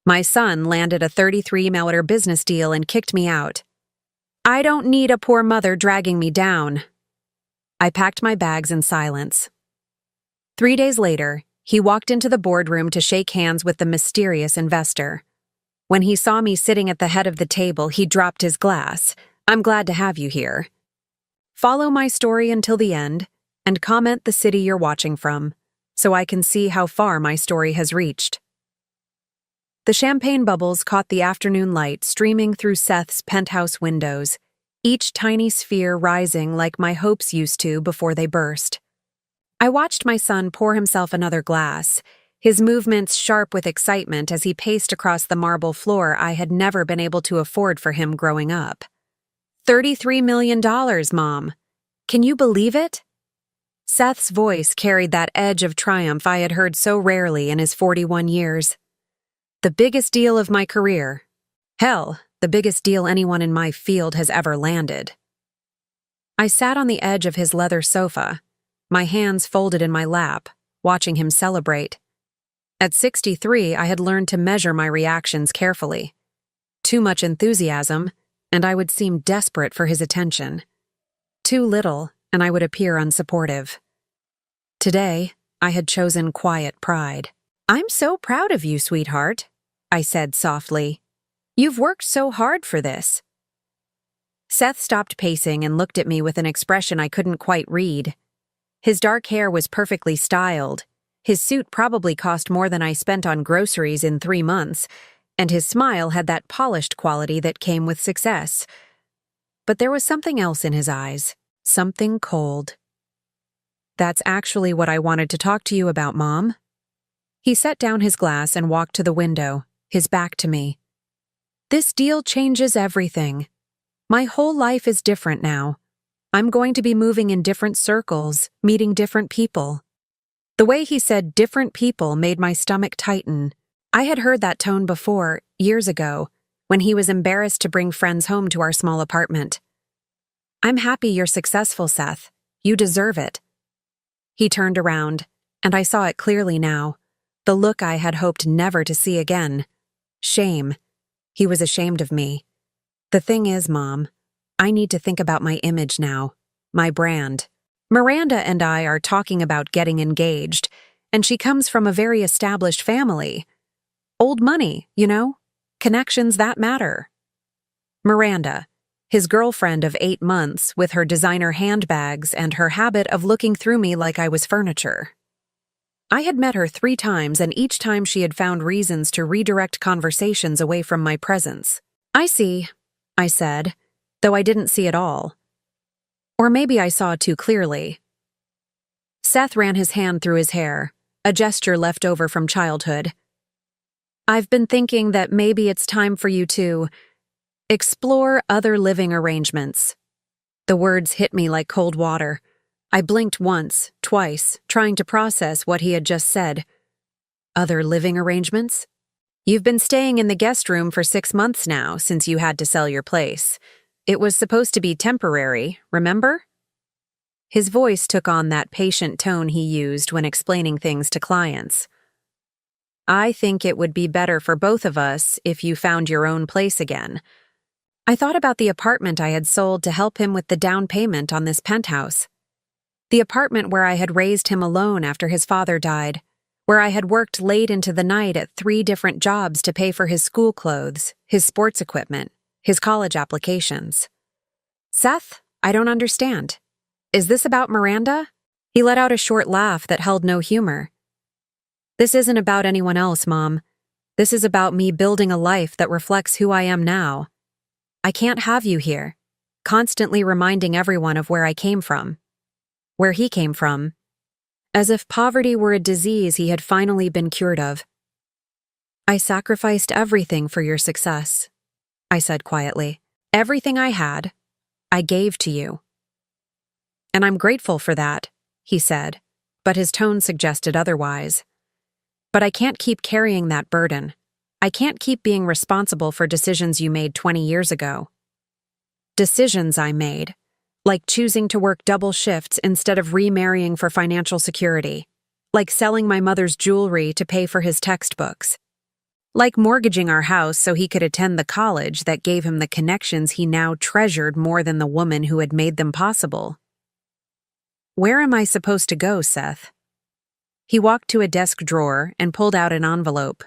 My son landed a $33 million business deal and kicked me out. I don't need a poor mother dragging me down. I packed my bags in silence. 3 days later, he walked into the boardroom to shake hands with the mysterious investor. When he saw me sitting at the head of the table, he dropped his glass. I'm glad to have you here. Follow my story until the end, and comment the city you're watching from, so I can see how far my story has reached. The champagne bubbles caught the afternoon light streaming through Seth's penthouse windows, each tiny sphere rising like my hopes used to before they burst. I watched my son pour himself another glass, his movements sharp with excitement as he paced across the marble floor I had never been able to afford for him growing up. $33 million, Mom. Can you believe it? Seth's voice carried that edge of triumph I had heard so rarely in his 41 years. The biggest deal of my career. Hell, the biggest deal anyone in my field has ever landed. I sat on the edge of his leather sofa, my hands folded in my lap, watching him celebrate. At 63, I had learned to measure my reactions carefully. Too much enthusiasm, and I would seem desperate for his attention. Too little, and I would appear unsupportive. Today, I had chosen quiet pride. I'm so proud of you, sweetheart, I said softly. You've worked so hard for this. Seth stopped pacing and looked at me with an expression I couldn't quite read. His dark hair was perfectly styled. His suit probably cost more than I spent on groceries in 3 months, and his smile had that polished quality that came with success. But there was something else in his eyes, something cold. That's actually what I wanted to talk to you about, Mom. He set down his glass and walked to the window, his back to me. This deal changes everything. My whole life is different now. I'm going to be moving in different circles, meeting different people. The way he said different people made my stomach tighten. I had heard that tone before, years ago, when he was embarrassed to bring friends home to our small apartment. I'm happy you're successful, Seth. You deserve it. He turned around, and I saw it clearly now. The look I had hoped never to see again. Shame. He was ashamed of me. The thing is, Mom, I need to think about my image now, my brand. Miranda and I are talking about getting engaged, and she comes from a very established family. Old money, you know? Connections that matter. Miranda, his girlfriend of 8 months with her designer handbags and her habit of looking through me like I was furniture. I had met her 3 times, and each time she had found reasons to redirect conversations away from my presence. I see, I said, though I didn't see it all. Or maybe I saw too clearly. Seth ran his hand through his hair, a gesture left over from childhood. I've been thinking that maybe it's time for you to explore other living arrangements. The words hit me like cold water. I blinked once, twice, trying to process what he had just said. Other living arrangements? You've been staying in the guest room for 6 months now since you had to sell your place. It was supposed to be temporary, remember? His voice took on that patient tone he used when explaining things to clients. I think it would be better for both of us if you found your own place again. I thought about the apartment I had sold to help him with the down payment on this penthouse. The apartment where I had raised him alone after his father died, where I had worked late into the night at 3 different jobs to pay for his school clothes, his sports equipment, his college applications. Seth, I don't understand. Is this about Miranda? He let out a short laugh that held no humor. This isn't about anyone else, Mom. This is about me building a life that reflects who I am now. I can't have you here, constantly reminding everyone of where I came from. Where he came from. As if poverty were a disease he had finally been cured of. I sacrificed everything for your success, I said quietly. Everything I had, I gave to you. And I'm grateful for that, he said, but his tone suggested otherwise. But I can't keep carrying that burden. I can't keep being responsible for decisions you made 20 years ago. Decisions I made, like choosing to work double shifts instead of remarrying for financial security, like selling my mother's jewelry to pay for his textbooks. Like mortgaging our house so he could attend the college that gave him the connections he now treasured more than the woman who had made them possible. Where am I supposed to go, Seth? He walked to a desk drawer and pulled out an envelope.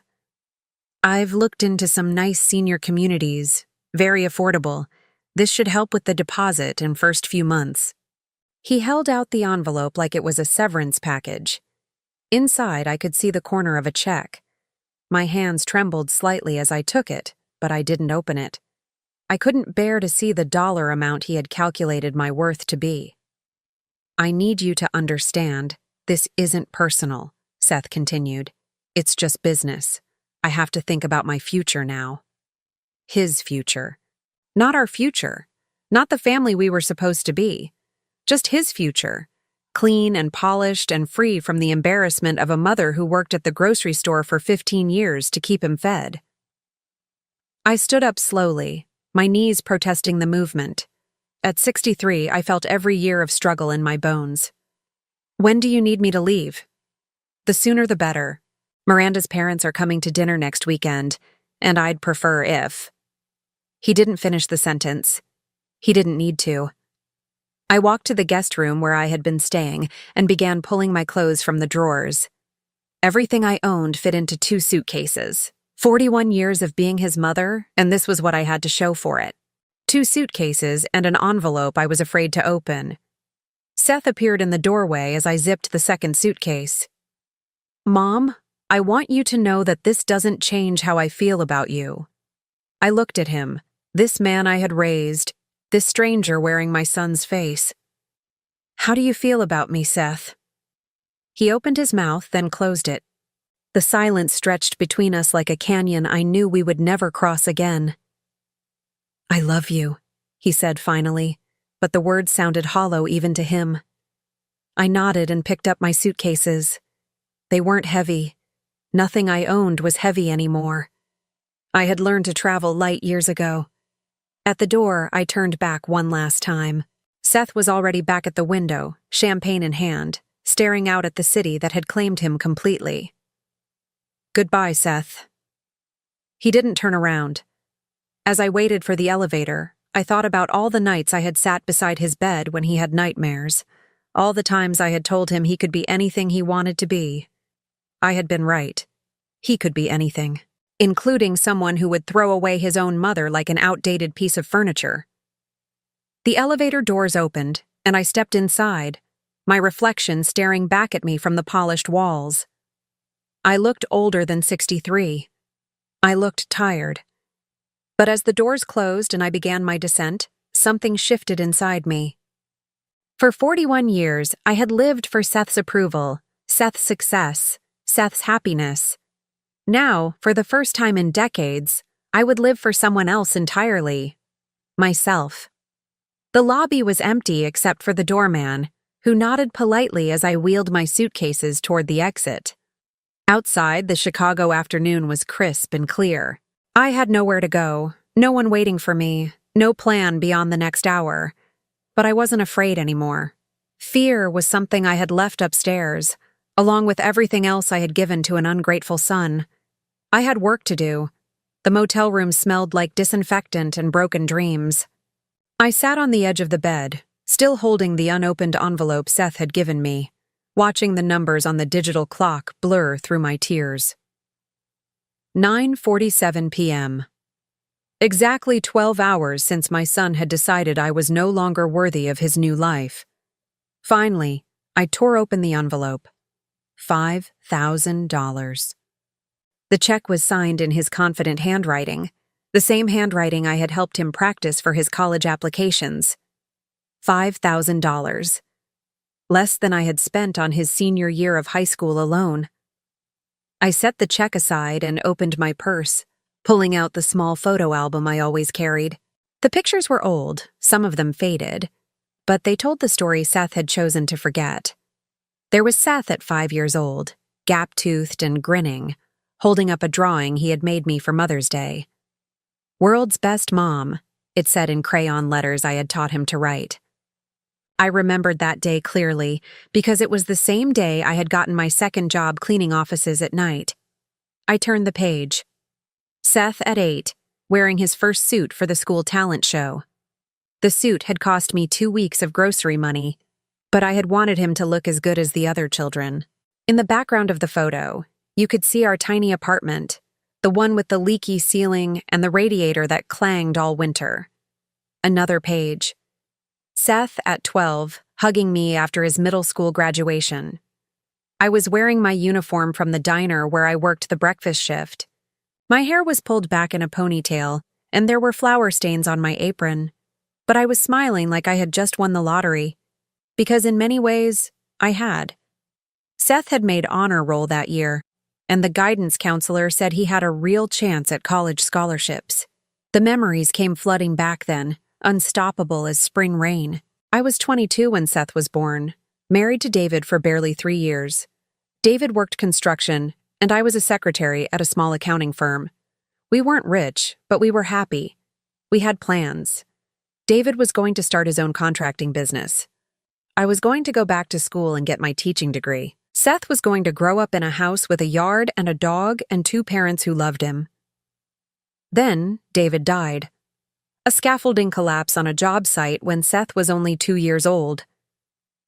I've looked into some nice senior communities, very affordable. This should help with the deposit in first few months. He held out the envelope like it was a severance package. Inside, I could see the corner of a check. My hands trembled slightly as I took it, but I didn't open it. I couldn't bear to see the dollar amount he had calculated my worth to be. I need you to understand, this isn't personal, Seth continued. It's just business. I have to think about my future now. His future. Not our future. Not the family we were supposed to be. Just his future. Clean and polished and free from the embarrassment of a mother who worked at the grocery store for 15 years to keep him fed. I stood up slowly, my knees protesting the movement. At 63, I felt every year of struggle in my bones. When do you need me to leave? The sooner the better. Miranda's parents are coming to dinner next weekend, and I'd prefer if. He didn't finish the sentence. He didn't need to. I walked to the guest room where I had been staying and began pulling my clothes from the drawers. Everything I owned fit into 2 suitcases. 41 years of being his mother, and this was what I had to show for it. 2 suitcases and an envelope I was afraid to open. Seth appeared in the doorway as I zipped the second suitcase. Mom, I want you to know that this doesn't change how I feel about you. I looked at him, this man I had raised, this stranger wearing my son's face. How do you feel about me, Seth? He opened his mouth, then closed it. The silence stretched between us like a canyon I knew we would never cross again. I love you, he said finally, but the words sounded hollow even to him. I nodded and picked up my suitcases. They weren't heavy. Nothing I owned was heavy anymore. I had learned to travel light years ago. At the door, I turned back one last time. Seth was already back at the window, champagne in hand, staring out at the city that had claimed him completely. Goodbye, Seth. He didn't turn around. As I waited for the elevator, I thought about all the nights I had sat beside his bed when he had nightmares, all the times I had told him he could be anything he wanted to be. I had been right. He could be anything, including someone who would throw away his own mother like an outdated piece of furniture. The elevator doors opened, and I stepped inside, my reflection staring back at me from the polished walls. I looked older than 63. I looked tired. But as the doors closed and I began my descent, something shifted inside me. For 41 years, I had lived for Seth's approval, Seth's success, Seth's happiness. Now, for the first time in decades, I would live for someone else entirely. Myself. The lobby was empty except for the doorman, who nodded politely as I wheeled my suitcases toward the exit. Outside, the Chicago afternoon was crisp and clear. I had nowhere to go, no one waiting for me, no plan beyond the next hour. But I wasn't afraid anymore. Fear was something I had left upstairs, along with everything else I had given to an ungrateful son. I had work to do. The motel room smelled like disinfectant and broken dreams. I sat on the edge of the bed, still holding the unopened envelope Seth had given me, watching the numbers on the digital clock blur through my tears. 9:47 p.m. Exactly 12 hours since my son had decided I was no longer worthy of his new life. Finally, I tore open the envelope. $5,000. The check was signed in his confident handwriting, the same handwriting I had helped him practice for his college applications. $5,000. Less than I had spent on his senior year of high school alone. I set the check aside and opened my purse, pulling out the small photo album I always carried. The pictures were old, some of them faded, but they told the story Seth had chosen to forget. There was Seth at 5 years old, gap-toothed and grinning, holding up a drawing he had made me for Mother's Day. World's best mom, it said in crayon letters I had taught him to write. I remembered that day clearly because it was the same day I had gotten my second job cleaning offices at night. I turned the page. Seth at 8, wearing his first suit for the school talent show. The suit had cost me 2 weeks of grocery money, but I had wanted him to look as good as the other children. In the background of the photo, you could see our tiny apartment, the one with the leaky ceiling and the radiator that clanged all winter. Another page. Seth at 12, hugging me after his middle school graduation. I was wearing my uniform from the diner where I worked the breakfast shift. My hair was pulled back in a ponytail, and there were flour stains on my apron. But I was smiling like I had just won the lottery, because in many ways, I had. Seth had made honor roll that year, and the guidance counselor said he had a real chance at college scholarships. The memories came flooding back then, unstoppable as spring rain. I was 22 when Seth was born, married to David for barely 3 years. David worked construction, and I was a secretary at a small accounting firm. We weren't rich, but we were happy. We had plans. David was going to start his own contracting business. I was going to go back to school and get my teaching degree. Seth was going to grow up in a house with a yard and a dog and 2 parents who loved him. Then, David died. A scaffolding collapse on a job site when Seth was only 2 years old.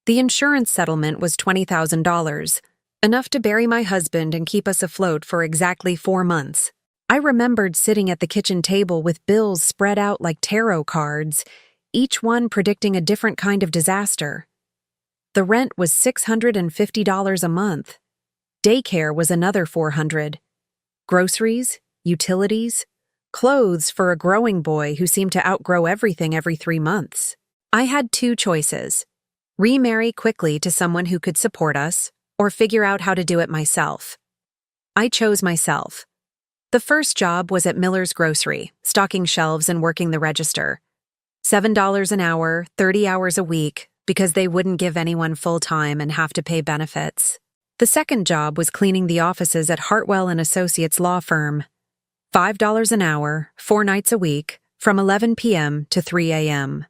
The insurance settlement was $20,000, enough to bury my husband and keep us afloat for exactly 4 months. I remembered sitting at the kitchen table with bills spread out like tarot cards, each one predicting a different kind of disaster. The rent was $650 a month. Daycare was another $400. Groceries, utilities, clothes for a growing boy who seemed to outgrow everything every 3 months. I had 2 choices: remarry quickly to someone who could support us, or figure out how to do it myself. I chose myself. The first job was at Miller's Grocery, stocking shelves and working the register. $7 an hour, 30 hours a week, because they wouldn't give anyone full-time and have to pay benefits. The second job was cleaning the offices at Hartwell & Associates law firm. $5 an hour, 4 nights a week, from 11 p.m. to 3 a.m.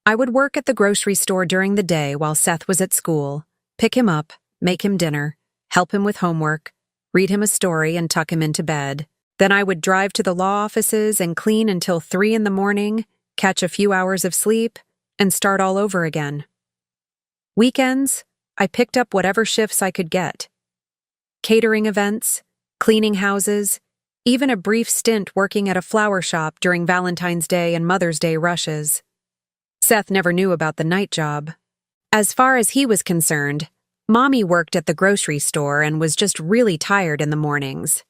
I would work at the grocery store during the day while Seth was at school, pick him up, make him dinner, help him with homework, read him a story and tuck him into bed. Then I would drive to the law offices and clean until 3 in the morning, catch a few hours of sleep, and start all over again. Weekends, I picked up whatever shifts I could get. Catering events, cleaning houses, even a brief stint working at a flower shop during Valentine's Day and Mother's Day rushes. Seth never knew about the night job. As far as he was concerned, Mommy worked at the grocery store and was just really tired in the mornings.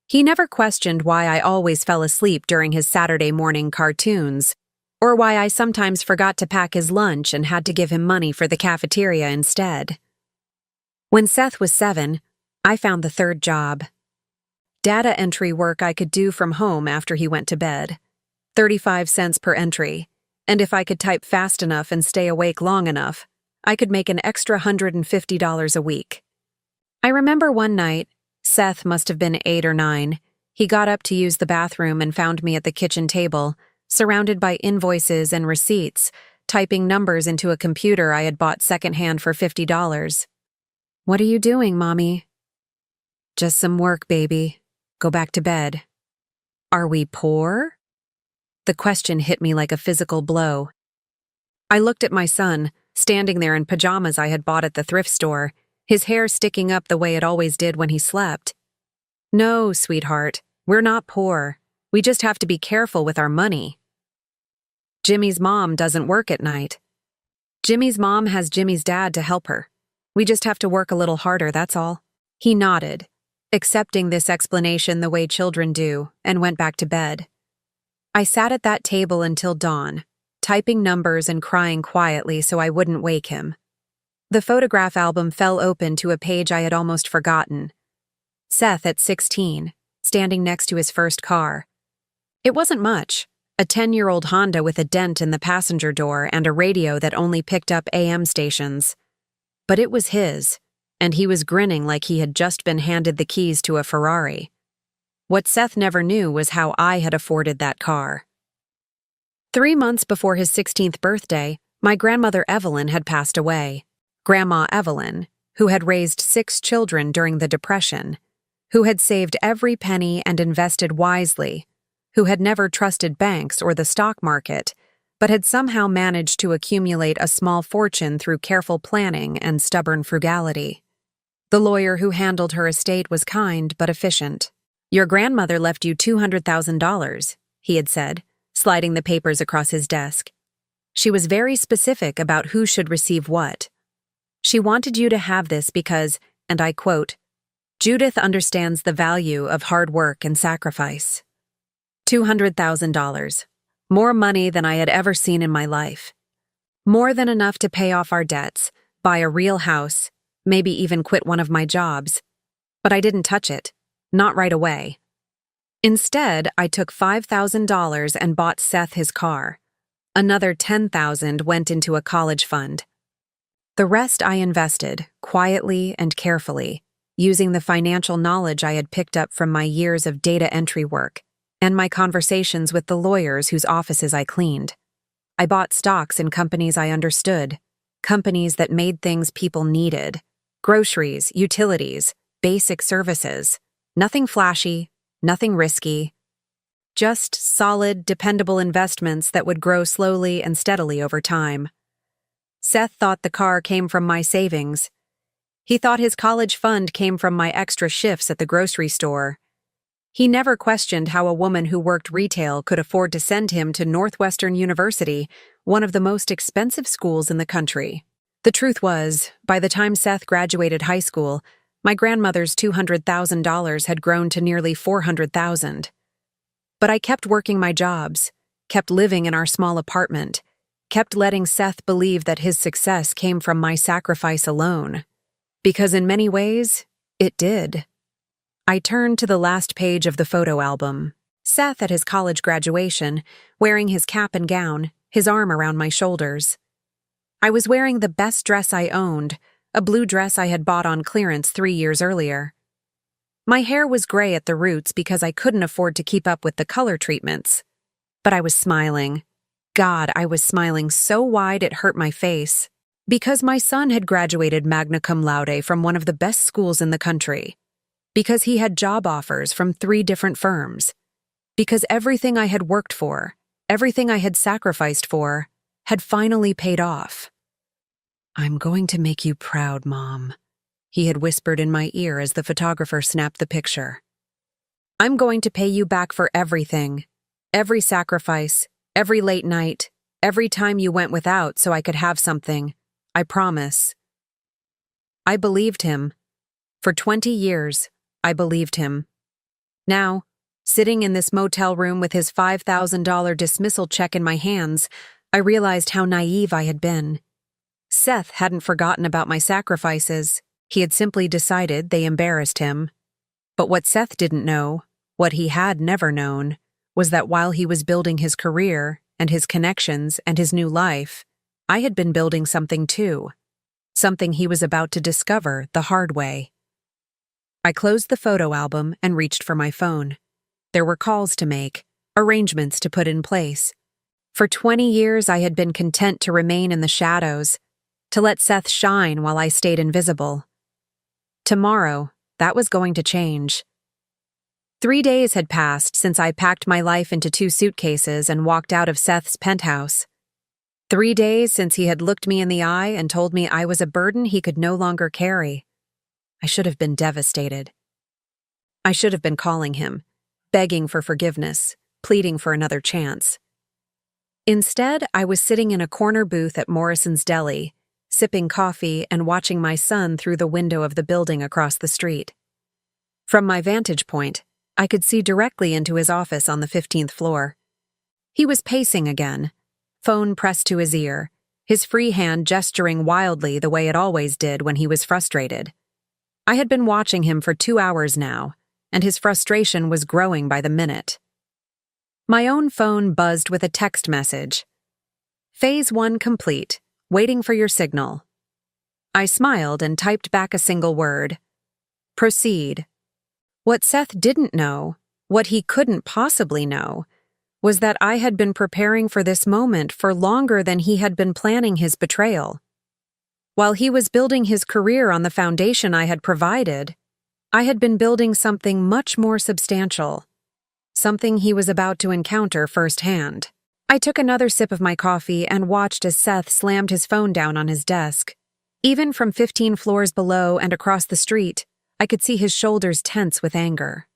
He never questioned why I always fell asleep during his Saturday morning cartoons, or why I sometimes forgot to pack his lunch and had to give him money for the cafeteria instead. When Seth was 7, I found the third job. Data entry work I could do from home after he went to bed. 35 cents per entry, and if I could type fast enough and stay awake long enough, I could make an extra $150 a week. I remember one night, Seth must have been 8 or 9, he got up to use the bathroom and found me at the kitchen table, surrounded by invoices and receipts, typing numbers into a computer I had bought secondhand for $50. "What are you doing, Mommy?" "Just some work, baby. Go back to bed." "Are we poor?" The question hit me like a physical blow. I looked at my son, standing there in pajamas I had bought at the thrift store, his hair sticking up the way it always did when he slept. "No, sweetheart, we're not poor. We just have to be careful with our money. Jimmy's mom doesn't work at night. Jimmy's mom has Jimmy's dad to help her. We just have to work a little harder, that's all." He nodded, accepting this explanation the way children do, and went back to bed. I sat at that table until dawn, typing numbers and crying quietly so I wouldn't wake him. The photograph album fell open to a page I had almost forgotten. Seth at 16, standing next to his first car. It wasn't much, a 10-year-old Honda with a dent in the passenger door and a radio that only picked up AM stations. But it was his, and he was grinning like he had just been handed the keys to a Ferrari. What Seth never knew was how I had afforded that car. 3 months before his 16th birthday, my grandmother Evelyn had passed away. Grandma Evelyn, who had raised 6 children during the Depression, who had saved every penny and invested wisely, who had never trusted banks or the stock market, but had somehow managed to accumulate a small fortune through careful planning and stubborn frugality. The lawyer who handled her estate was kind but efficient. "Your grandmother left you $200,000, he had said, sliding the papers across his desk. She was very specific about who should receive what. She wanted you to have this because, and I quote, Judith understands the value of hard work and sacrifice. $200,000. More money than I had ever seen in my life. More than enough to pay off our debts, buy a real house, maybe even quit one of my jobs. But I didn't touch it. Not right away. Instead, I took $5,000 and bought Seth his car. Another $10,000 went into a college fund. The rest I invested, quietly and carefully, using the financial knowledge I had picked up from my years of data entry work and my conversations with the lawyers whose offices I cleaned. I bought stocks in companies I understood, companies that made things people needed, groceries, utilities, basic services, nothing flashy, nothing risky, just solid, dependable investments that would grow slowly and steadily over time. Seth thought the car came from my savings. He thought his college fund came from my extra shifts at the grocery store. He never questioned how a woman who worked retail could afford to send him to Northwestern University, one of the most expensive schools in the country. The truth was, by the time Seth graduated high school, my grandmother's $200,000 had grown to nearly $400,000. But I kept working my jobs, kept living in our small apartment, kept letting Seth believe that his success came from my sacrifice alone. Because in many ways, it did. I turned to the last page of the photo album. Seth at his college graduation, wearing his cap and gown, his arm around my shoulders. I was wearing the best dress I owned, a blue dress I had bought on clearance 3 years earlier. My hair was gray at the roots because I couldn't afford to keep up with the color treatments. But I was smiling. God, I was smiling so wide it hurt my face. Because my son had graduated magna cum laude from one of the best schools in the country. Because he had job offers from 3 different firms. Because everything I had worked for, everything I had sacrificed for, had finally paid off. "I'm going to make you proud, Mom," he had whispered in my ear as the photographer snapped the picture. "I'm going to pay you back for everything. Every sacrifice, every late night, every time you went without so I could have something. I promise." I believed him. For 20 years, I believed him. Now, sitting in this motel room with his $5,000 dismissal check in my hands, I realized how naive I had been. Seth hadn't forgotten about my sacrifices. He had simply decided they embarrassed him. But what Seth didn't know, what he had never known, was that while he was building his career and his connections and his new life, I had been building something too. Something he was about to discover the hard way. I closed the photo album and reached for my phone. There were calls to make, arrangements to put in place. For 20 years, I had been content to remain in the shadows, to let Seth shine while I stayed invisible. Tomorrow, that was going to change. 3 days had passed since I packed my life into 2 suitcases and walked out of Seth's penthouse. 3 days since he had looked me in the eye and told me I was a burden he could no longer carry. I should have been devastated. I should have been calling him, begging for forgiveness, pleading for another chance. Instead, I was sitting in a corner booth at Morrison's Deli, sipping coffee and watching my son through the window of the building across the street. From my vantage point, I could see directly into his office on the 15th floor. He was pacing again, phone pressed to his ear, his free hand gesturing wildly the way it always did when he was frustrated. I had been watching him for 2 hours now, and his frustration was growing by the minute. My own phone buzzed with a text message. "Phase 1 complete. Waiting for your signal." I smiled and typed back a single word. "Proceed." What Seth didn't know, what he couldn't possibly know, was that I had been preparing for this moment for longer than he had been planning his betrayal. While he was building his career on the foundation I had provided, I had been building something much more substantial, something he was about to encounter firsthand. I took another sip of my coffee and watched as Seth slammed his phone down on his desk. Even from 15 floors below and across the street, I could see his shoulders tense with anger.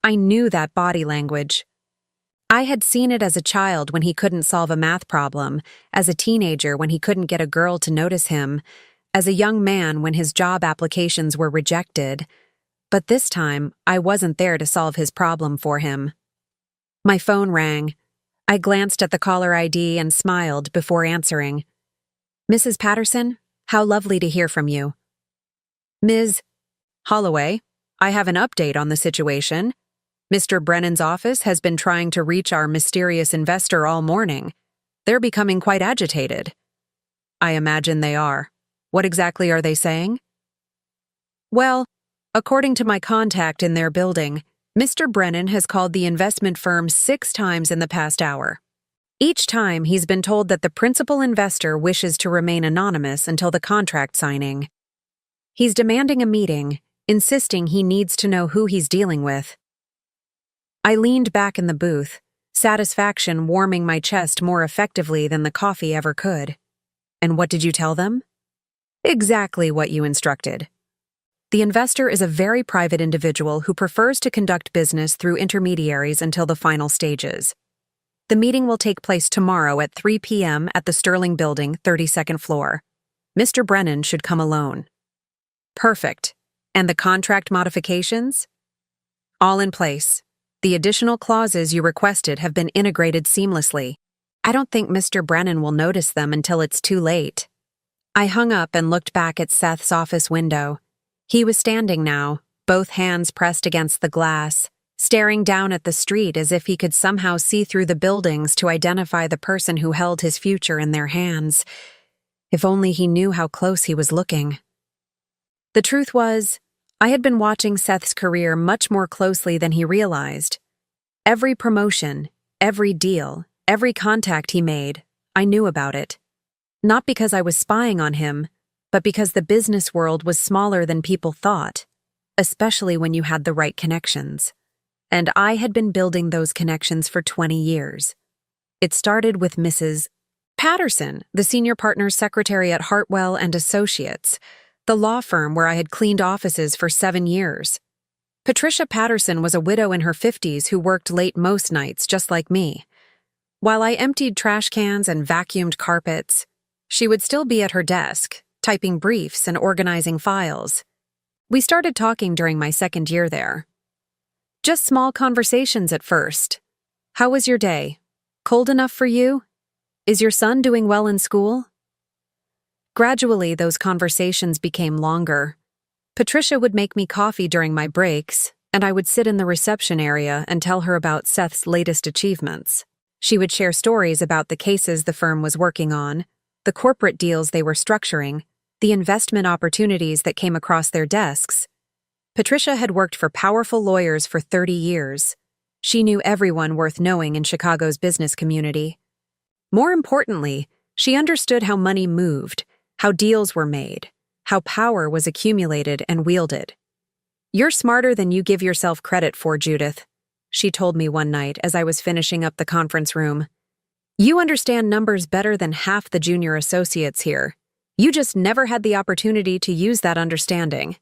I knew that body language. I had seen it as a child when he couldn't solve a math problem, as a teenager when he couldn't get a girl to notice him, as a young man when his job applications were rejected. But this time, I wasn't there to solve his problem for him. My phone rang. I glanced at the caller ID and smiled before answering. "Mrs. Patterson, how lovely to hear from you." "Ms. Holloway, I have an update on the situation. Mr. Brennan's office has been trying to reach our mysterious investor all morning. They're becoming quite agitated." "I imagine they are. What exactly are they saying?" "Well, according to my contact in their building, Mr. Brennan has called the investment firm 6 times in the past hour. Each time he's been told that the principal investor wishes to remain anonymous until the contract signing. He's demanding a meeting, insisting he needs to know who he's dealing with." I leaned back in the booth, satisfaction warming my chest more effectively than the coffee ever could. "And what did you tell them?" "Exactly what you instructed. The investor is a very private individual who prefers to conduct business through intermediaries until the final stages. The meeting will take place tomorrow at 3 p.m. at the Sterling Building, 32nd floor. Mr. Brennan should come alone." "Perfect. And the contract modifications?" "All in place. The additional clauses you requested have been integrated seamlessly. I don't think Mr. Brennan will notice them until it's too late." I hung up and looked back at Seth's office window. He was standing now, both hands pressed against the glass, staring down at the street as if he could somehow see through the buildings to identify the person who held his future in their hands. If only he knew how close he was looking. The truth was, I had been watching Seth's career much more closely than he realized. Every promotion, every deal, every contact he made, I knew about it. Not because I was spying on him, but because the business world was smaller than people thought, especially when you had the right connections. And I had been building those connections for 20 years. It started with Mrs. Patterson, the senior partner's secretary at Hartwell and Associates, the law firm where I had cleaned offices for 7 years. Patricia Patterson was a widow in her 50s who worked late most nights, just like me. While I emptied trash cans and vacuumed carpets, she would still be at her desk, typing briefs and organizing files. We started talking during my 2nd year there. Just small conversations at first. "How was your day? Cold enough for you? Is your son doing well in school?" Gradually, those conversations became longer. Patricia would make me coffee during my breaks, and I would sit in the reception area and tell her about Seth's latest achievements. She would share stories about the cases the firm was working on, the corporate deals they were structuring, the investment opportunities that came across their desks. Patricia had worked for powerful lawyers for 30 years. She knew everyone worth knowing in Chicago's business community. More importantly, she understood how money moved, how deals were made, how power was accumulated and wielded. "You're smarter than you give yourself credit for, Judith," she told me one night as I was finishing up the conference room. "You understand numbers better than half the junior associates here. You just never had the opportunity to use that understanding."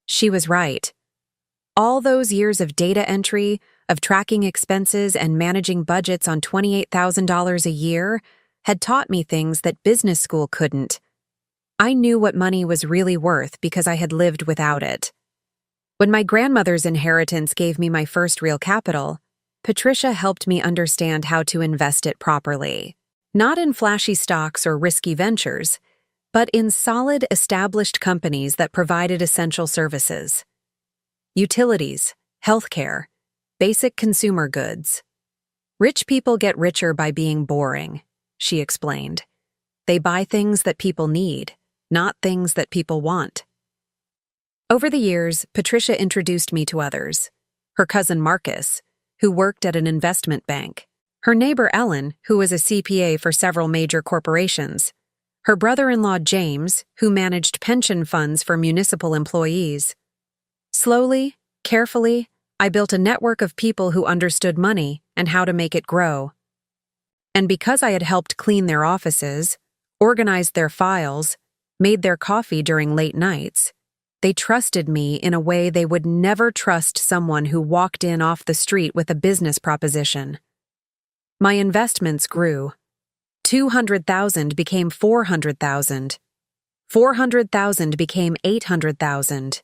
She was right. All those years of data entry, of tracking expenses and managing budgets on $28,000 a year had taught me things that business school couldn't. I knew what money was really worth because I had lived without it. When my grandmother's inheritance gave me my first real capital, Patricia helped me understand how to invest it properly. Not in flashy stocks or risky ventures, but in solid, established companies that provided essential services. Utilities, healthcare, basic consumer goods. "Rich people get richer by being boring," she explained. "They buy things that people need, not things that people want." Over the years, Patricia introduced me to others. Her cousin Marcus, who worked at an investment bank. Her neighbor Ellen, who was a CPA for several major corporations. Her brother-in-law James, who managed pension funds for municipal employees. Slowly, carefully, I built a network of people who understood money and how to make it grow. And because I had helped clean their offices, organized their files, made their coffee during late nights, they trusted me in a way they would never trust someone who walked in off the street with a business proposition. My investments grew. 200,000 became 400,000. 400,000 became 800,000.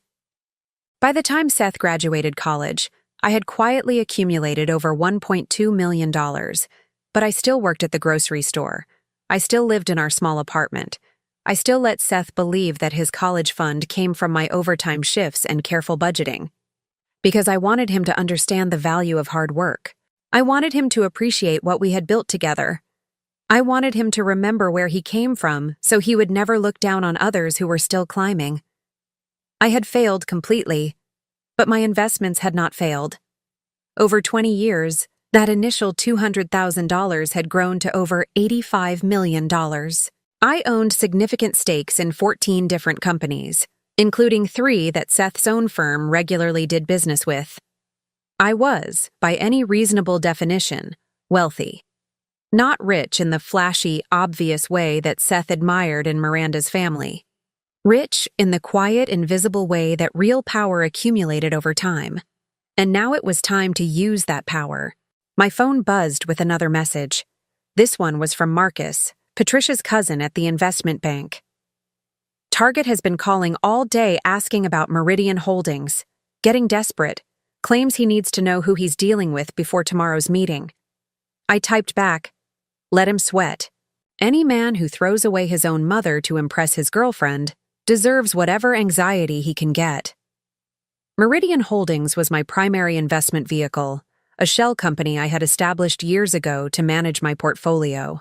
By the time Seth graduated college, I had quietly accumulated over $1.2 million, but I still worked at the grocery store. I still lived in our small apartment. I still let Seth believe that his college fund came from my overtime shifts and careful budgeting. Because I wanted him to understand the value of hard work. I wanted him to appreciate what we had built together. I wanted him to remember where he came from so he would never look down on others who were still climbing. I had failed completely, but my investments had not failed. Over 20 years, that initial $200,000 had grown to over $85 million. I owned significant stakes in 14 different companies, including 3 that Seth's own firm regularly did business with. I was, by any reasonable definition, wealthy. Not rich in the flashy, obvious way that Seth admired in Miranda's family. Rich in the quiet, invisible way that real power accumulated over time. And now it was time to use that power. My phone buzzed with another message. This one was from Marcus, Patricia's cousin at the investment bank. Target has been calling all day asking about Meridian Holdings. Getting desperate. Claims he needs to know who he's dealing with before tomorrow's meeting. I typed back, "Let him sweat. Any man who throws away his own mother to impress his girlfriend deserves whatever anxiety he can get." Meridian Holdings was my primary investment vehicle, a shell company I had established years ago to manage my portfolio.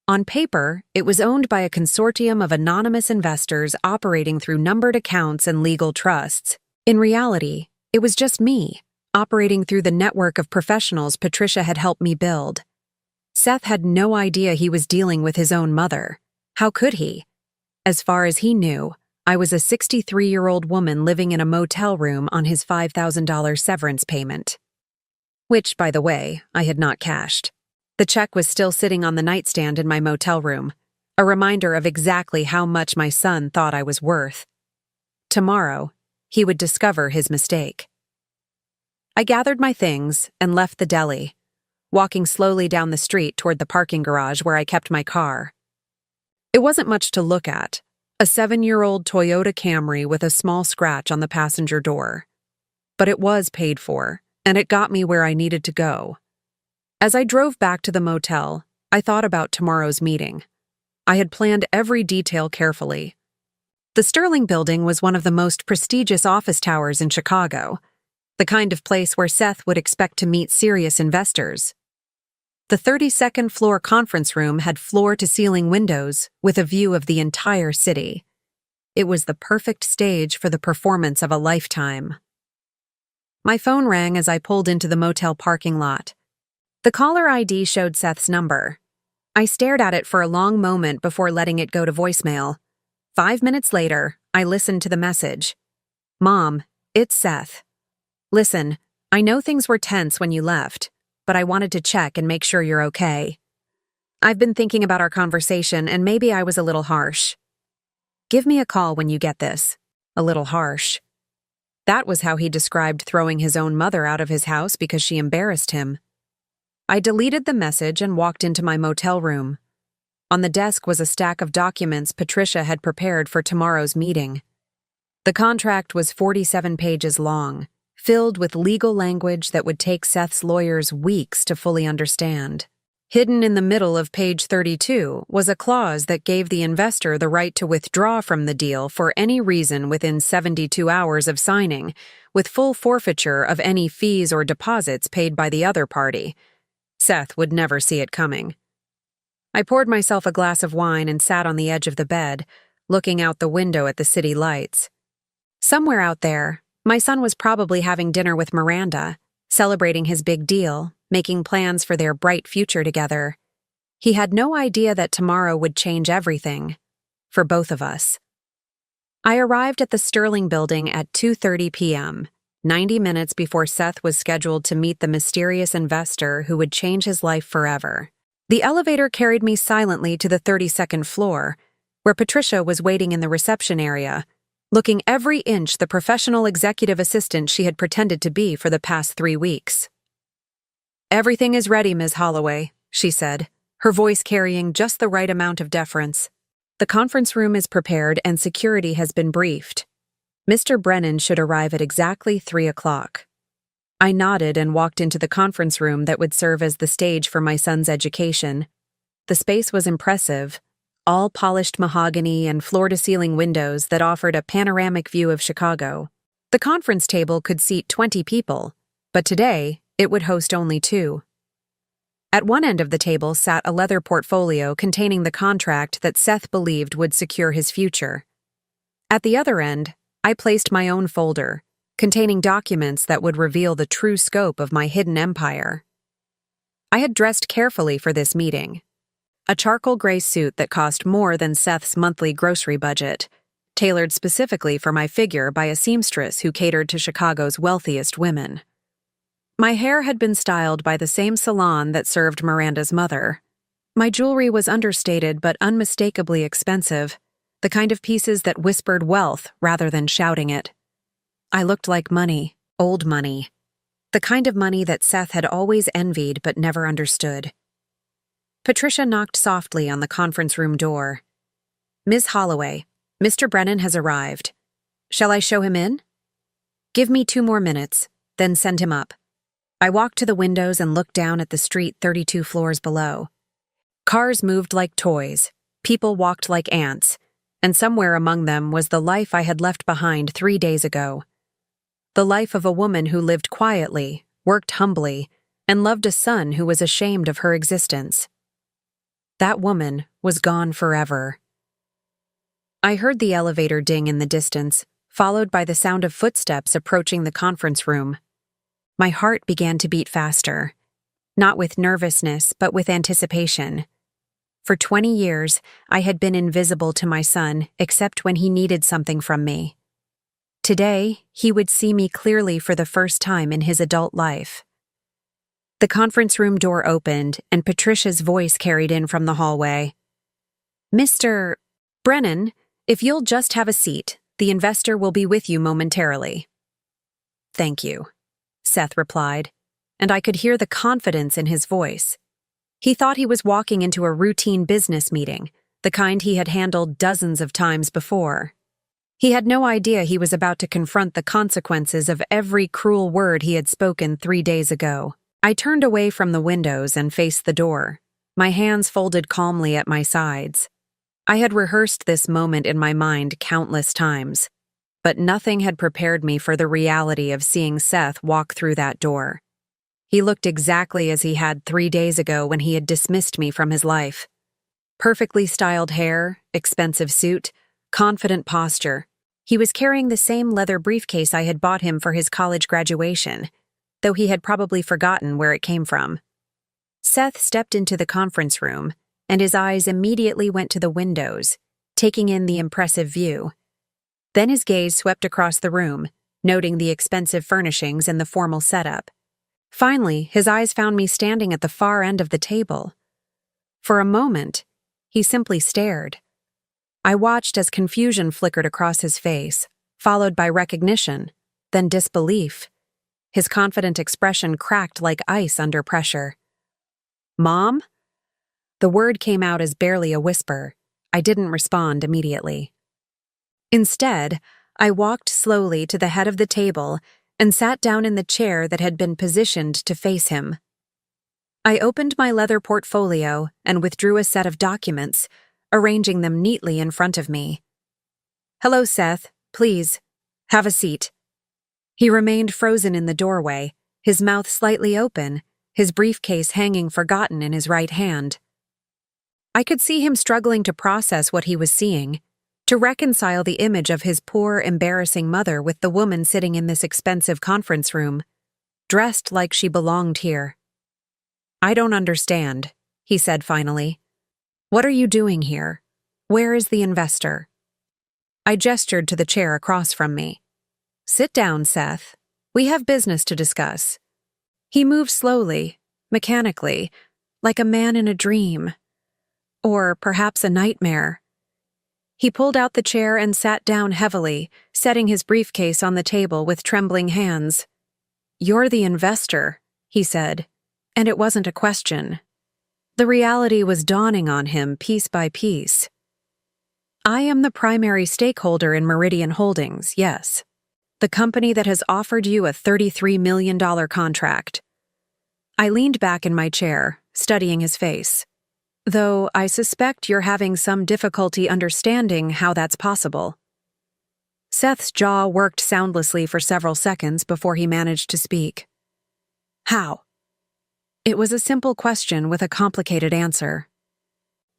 On paper, it was owned by a consortium of anonymous investors operating through numbered accounts and legal trusts. In reality, it was just me, operating through the network of professionals Patricia had helped me build. Seth had no idea he was dealing with his own mother. How could he? As far as he knew, I was a 63-year-old woman living in a motel room on his $5,000 severance payment. Which, by the way, I had not cashed. The check was still sitting on the nightstand in my motel room, a reminder of exactly how much my son thought I was worth. Tomorrow, he would discover his mistake. I gathered my things and left the deli, walking slowly down the street toward the parking garage where I kept my car. It wasn't much to look at, a 7-year-old Toyota Camry with a small scratch on the passenger door. But it was paid for, and it got me where I needed to go. As I drove back to the motel, I thought about tomorrow's meeting. I had planned every detail carefully. The Sterling Building was one of the most prestigious office towers in Chicago, the kind of place where Seth would expect to meet serious investors. The 32nd floor conference room had floor-to-ceiling windows with a view of the entire city. It was the perfect stage for the performance of a lifetime. My phone rang as I pulled into the motel parking lot. The caller ID showed Seth's number. I stared at it for a long moment before letting it go to voicemail. 5 minutes later, I listened to the message. "Mom, it's Seth. Listen, I know things were tense when you left, but I wanted to check and make sure you're okay. I've been thinking about our conversation and maybe I was a little harsh. Give me a call when you get this." A little harsh. That was how he described throwing his own mother out of his house because she embarrassed him. I deleted the message and walked into my motel room. On the desk was a stack of documents Patricia had prepared for tomorrow's meeting. The contract was 47 pages long, filled with legal language that would take Seth's lawyers weeks to fully understand. Hidden in the middle of page 32 was a clause that gave the investor the right to withdraw from the deal for any reason within 72 hours of signing, with full forfeiture of any fees or deposits paid by the other party. Seth would never see it coming. I poured myself a glass of wine and sat on the edge of the bed, looking out the window at the city lights. Somewhere out there, my son was probably having dinner with Miranda, celebrating his big deal, making plans for their bright future together. He had no idea that tomorrow would change everything, for both of us. I arrived at the Sterling building at 2:30 p.m., 90 minutes before Seth was scheduled to meet the mysterious investor who would change his life forever. The elevator carried me silently to the 32nd floor, where Patricia was waiting in the reception area, looking every inch the professional executive assistant she had pretended to be for the past 3 weeks. "Everything is ready, Ms. Holloway," she said, her voice carrying just the right amount of deference. "The conference room is prepared and security has been briefed. Mr. Brennan should arrive at exactly 3 o'clock. I nodded and walked into the conference room that would serve as the stage for my son's education. The space was impressive, all polished mahogany and floor-to-ceiling windows that offered a panoramic view of Chicago. The conference table could seat 20 people, but today it would host only 2. At one end of the table sat a leather portfolio containing the contract that Seth believed would secure his future. At the other end, I placed my own folder, containing documents that would reveal the true scope of my hidden empire. I had dressed carefully for this meeting. A charcoal gray suit that cost more than Seth's monthly grocery budget, tailored specifically for my figure by a seamstress who catered to Chicago's wealthiest women. My hair had been styled by the same salon that served Miranda's mother. My jewelry was understated but unmistakably expensive, the kind of pieces that whispered wealth rather than shouting it. I looked like money, old money, the kind of money that Seth had always envied but never understood. Patricia knocked softly on the conference room door. "Ms. Holloway, Mr. Brennan has arrived. Shall I show him in?" "Give me 2 more minutes, then send him up." I walked to the windows and looked down at the street 32 floors below. Cars moved like toys, people walked like ants, and somewhere among them was the life I had left behind 3 days ago. The life of a woman who lived quietly, worked humbly, and loved a son who was ashamed of her existence. That woman was gone forever. I heard the elevator ding in the distance, followed by the sound of footsteps approaching the conference room. My heart began to beat faster, not with nervousness, but with anticipation. For 20 years, I had been invisible to my son except when he needed something from me. Today, he would see me clearly for the first time in his adult life. The conference room door opened, and Patricia's voice carried in from the hallway. "Mr. Brennan, if you'll just have a seat, the investor will be with you momentarily." "Thank you," Seth replied, and I could hear the confidence in his voice. He thought he was walking into a routine business meeting, the kind he had handled dozens of times before. He had no idea he was about to confront the consequences of every cruel word he had spoken 3 days ago. I turned away from the windows and faced the door, my hands folded calmly at my sides. I had rehearsed this moment in my mind countless times, but nothing had prepared me for the reality of seeing Seth walk through that door. He looked exactly as he had 3 days ago when he had dismissed me from his life. Perfectly styled hair, expensive suit, confident posture. He was carrying the same leather briefcase I had bought him for his college graduation, though he had probably forgotten where it came from. Seth stepped into the conference room, and his eyes immediately went to the windows, taking in the impressive view. Then his gaze swept across the room, noting the expensive furnishings and the formal setup. Finally, his eyes found me standing at the far end of the table. For a moment, he simply stared. I watched as confusion flickered across his face, followed by recognition, then disbelief. His confident expression cracked like ice under pressure. "Mom?" The word came out as barely a whisper. I didn't respond immediately. Instead, I walked slowly to the head of the table and sat down in the chair that had been positioned to face him. I opened my leather portfolio and withdrew a set of documents, arranging them neatly in front of me. "Hello, Seth. Please, have a seat." He remained frozen in the doorway, his mouth slightly open, his briefcase hanging forgotten in his right hand. I could see him struggling to process what he was seeing, to reconcile the image of his poor, embarrassing mother with the woman sitting in this expensive conference room, dressed like she belonged here. "I don't understand," he said finally. "What are you doing here? Where is the investor?" I gestured to the chair across from me. "Sit down, Seth. We have business to discuss." He moved slowly, mechanically, like a man in a dream. Or perhaps a nightmare. He pulled out the chair and sat down heavily, setting his briefcase on the table with trembling hands. "You're the investor," he said, and it wasn't a question. The reality was dawning on him piece by piece. "I am the primary stakeholder in Meridian Holdings, yes. The company that has offered you a $33 million contract." I leaned back in my chair, studying his face. "Though I suspect you're having some difficulty understanding how that's possible." Seth's jaw worked soundlessly for several seconds before he managed to speak. "How?" It was a simple question with a complicated answer.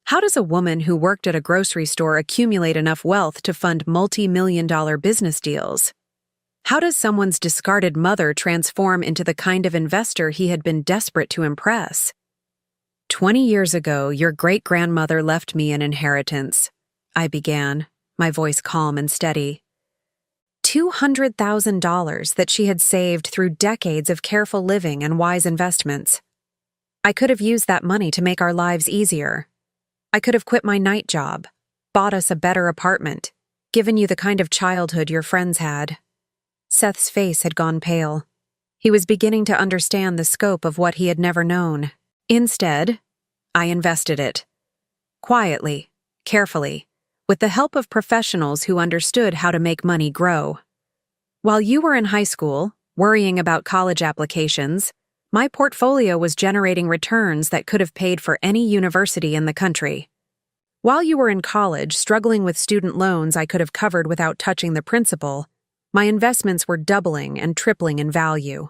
How does a woman who worked at a grocery store accumulate enough wealth to fund multi-million-dollar business deals? How does someone's discarded mother transform into the kind of investor he had been desperate to impress? 20 years ago, your great-grandmother left me an inheritance," I began, my voice calm and steady. $200,000 that she had saved through decades of careful living and wise investments. I could have used that money to make our lives easier. I could have quit my night job, bought us a better apartment, given you the kind of childhood your friends had. Seth's face had gone pale. He was beginning to understand the scope of what he had never known. Instead, I invested it. Quietly, carefully, with the help of professionals who understood how to make money grow. While you were in high school, worrying about college applications, my portfolio was generating returns that could have paid for any university in the country. While you were in college, struggling with student loans I could have covered without touching the principal, my investments were doubling and tripling in value.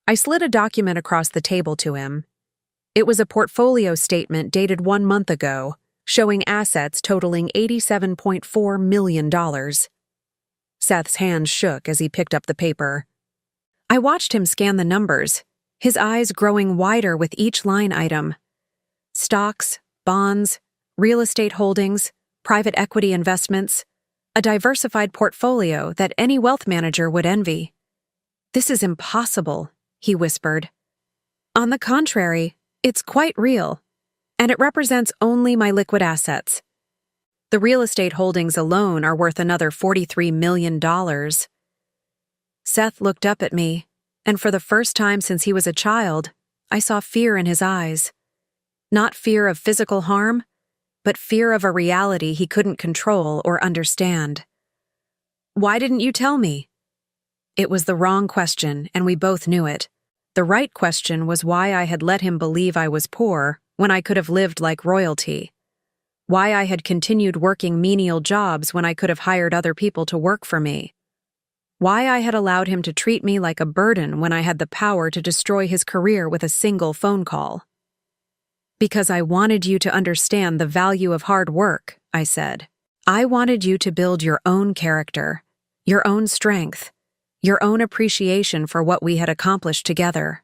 I slid a document across the table to him. It was a portfolio statement dated 1 month ago, showing assets totaling $87.4 million. Seth's hands shook as he picked up the paper. I watched him scan the numbers, his eyes growing wider with each line item. Stocks, bonds, real estate holdings, private equity investments, a diversified portfolio that any wealth manager would envy. "This is impossible," he whispered. "On the contrary, it's quite real, and it represents only my liquid assets. The real estate holdings alone are worth another $43 million. Seth looked up at me, and for the first time since he was a child, I saw fear in his eyes. Not fear of physical harm, but fear of a reality he couldn't control or understand. "Why didn't you tell me?" It was the wrong question, and we both knew it. The right question was why I had let him believe I was poor when I could have lived like royalty. Why I had continued working menial jobs when I could have hired other people to work for me. Why I had allowed him to treat me like a burden when I had the power to destroy his career with a single phone call. "Because I wanted you to understand the value of hard work," I said. "I wanted you to build your own character, your own strength, your own appreciation for what we had accomplished together.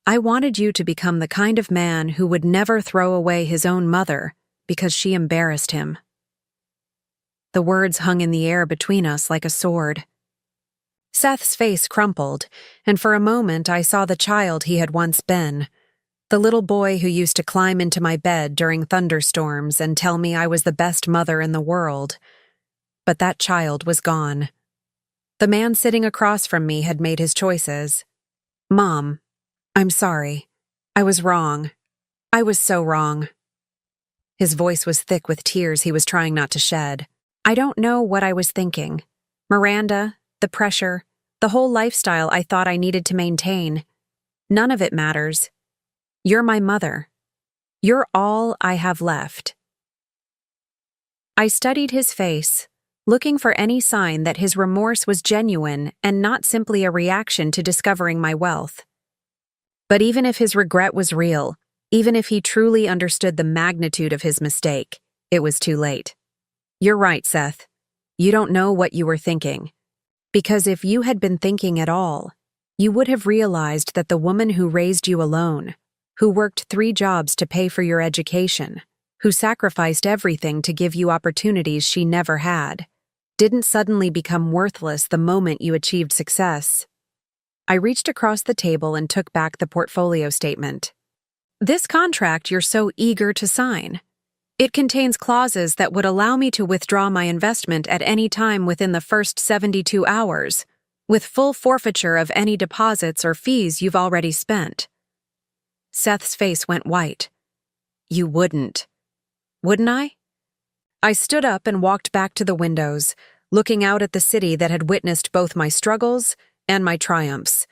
I wanted you to become the kind of man who would never throw away his own mother because she embarrassed him." The words hung in the air between us like a sword. Seth's face crumpled, and for a moment I saw the child he had once been, the little boy who used to climb into my bed during thunderstorms and tell me I was the best mother in the world. But that child was gone. The man sitting across from me had made his choices. "Mom, I'm sorry. I was wrong. I was so wrong." His voice was thick with tears he was trying not to shed. "I don't know what I was thinking. Miranda, the pressure, the whole lifestyle I thought I needed to maintain. None of it matters. You're my mother. You're all I have left." I studied his face, looking for any sign that his remorse was genuine and not simply a reaction to discovering my wealth. But even if his regret was real, even if he truly understood the magnitude of his mistake, it was too late. "You're right, Seth. You don't know what you were thinking. Because if you had been thinking at all, you would have realized that the woman who raised you alone, who worked 3 jobs to pay for your education, who sacrificed everything to give you opportunities she never had, didn't suddenly become worthless the moment you achieved success. I reached across the table and took back the portfolio statement. This contract you're so eager to sign. It contains clauses that would allow me to withdraw my investment at any time within the first 72 hours, with full forfeiture of any deposits or fees you've already spent. Seth's face went white. You wouldn't. Wouldn't I? I stood up and walked back to the windows, looking out at the city that had witnessed both my struggles and my triumphs.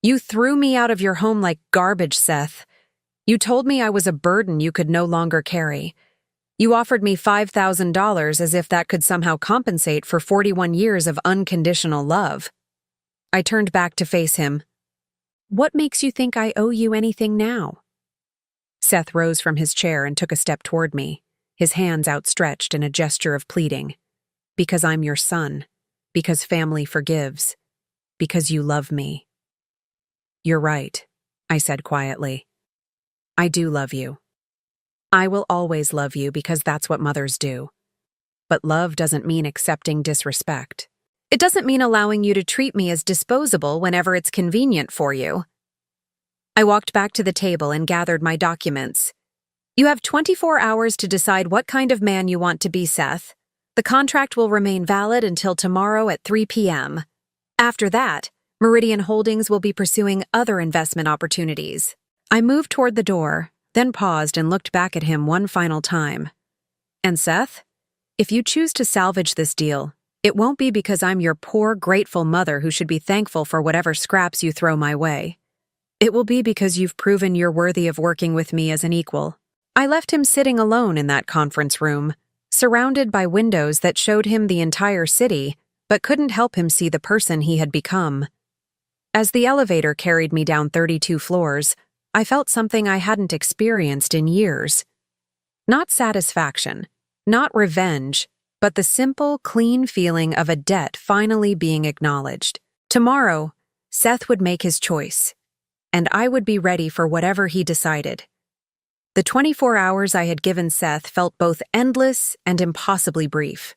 You threw me out of your home like garbage, Seth. You told me I was a burden you could no longer carry. You offered me $5,000 as if that could somehow compensate for 41 years of unconditional love. I turned back to face him. What makes you think I owe you anything now? Seth rose from his chair and took a step toward me, his hands outstretched in a gesture of pleading. Because I'm your son. Because family forgives. Because you love me. You're right, I said quietly. I do love you. I will always love you because that's what mothers do. But love doesn't mean accepting disrespect. It doesn't mean allowing you to treat me as disposable whenever it's convenient for you. I walked back to the table and gathered my documents. You have 24 hours to decide what kind of man you want to be, Seth. The contract will remain valid until tomorrow at 3 p.m. After that, Meridian Holdings will be pursuing other investment opportunities. I moved toward the door, then paused and looked back at him one final time. And Seth, if you choose to salvage this deal, it won't be because I'm your poor, grateful mother who should be thankful for whatever scraps you throw my way. It will be because you've proven you're worthy of working with me as an equal. I left him sitting alone in that conference room, surrounded by windows that showed him the entire city, but couldn't help him see the person he had become. As the elevator carried me down 32 floors, I felt something I hadn't experienced in years. Not satisfaction, not revenge, but the simple, clean feeling of a debt finally being acknowledged. Tomorrow, Seth would make his choice, and I would be ready for whatever he decided. The 24 hours I had given Seth felt both endless and impossibly brief.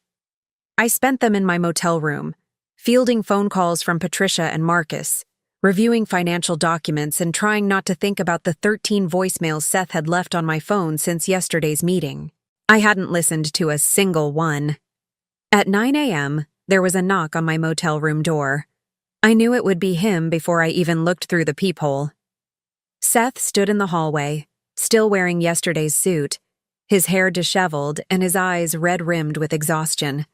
I spent them in my motel room, fielding phone calls from Patricia and Marcus, reviewing financial documents and trying not to think about the 13 voicemails Seth had left on my phone since yesterday's meeting. I hadn't listened to a single one. At 9 a.m., there was a knock on my motel room door. I knew it would be him before I even looked through the peephole. Seth stood in the hallway, still wearing yesterday's suit, his hair disheveled and his eyes red-rimmed with exhaustion.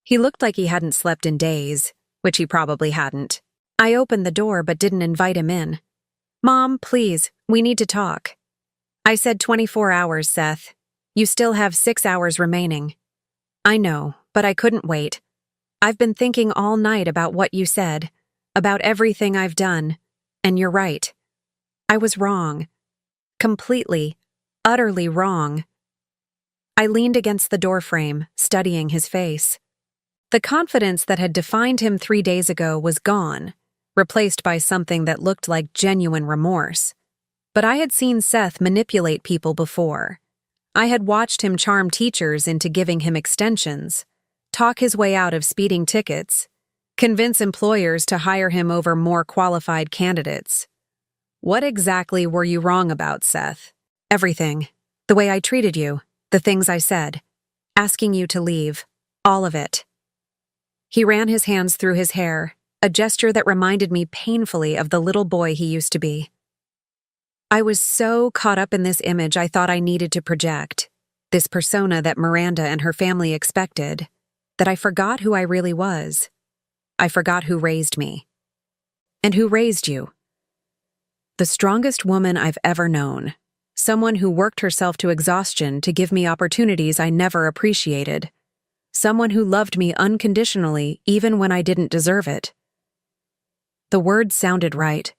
He looked like he hadn't slept in days, which he probably hadn't. I opened the door but didn't invite him in. Mom, please, we need to talk. I said 24 hours, Seth. You still have 6 hours remaining. I know, but I couldn't wait. I've been thinking all night about what you said, about everything I've done, and you're right. I was wrong. Completely, utterly wrong. I leaned against the doorframe, studying his face. The confidence that had defined him 3 days ago was gone, replaced by something that looked like genuine remorse. But I had seen Seth manipulate people before. I had watched him charm teachers into giving him extensions, talk his way out of speeding tickets, convince employers to hire him over more qualified candidates. What exactly were you wrong about, Seth? Everything. The way I treated you, the things I said, asking you to leave, all of it. He ran his hands through his hair, a gesture that reminded me painfully of the little boy he used to be. I was so caught up in this image I thought I needed to project, this persona that Miranda and her family expected, that I forgot who I really was. I forgot who raised me. And who raised you? The strongest woman I've ever known, someone who worked herself to exhaustion to give me opportunities I never appreciated, someone who loved me unconditionally even when I didn't deserve it. The words sounded right,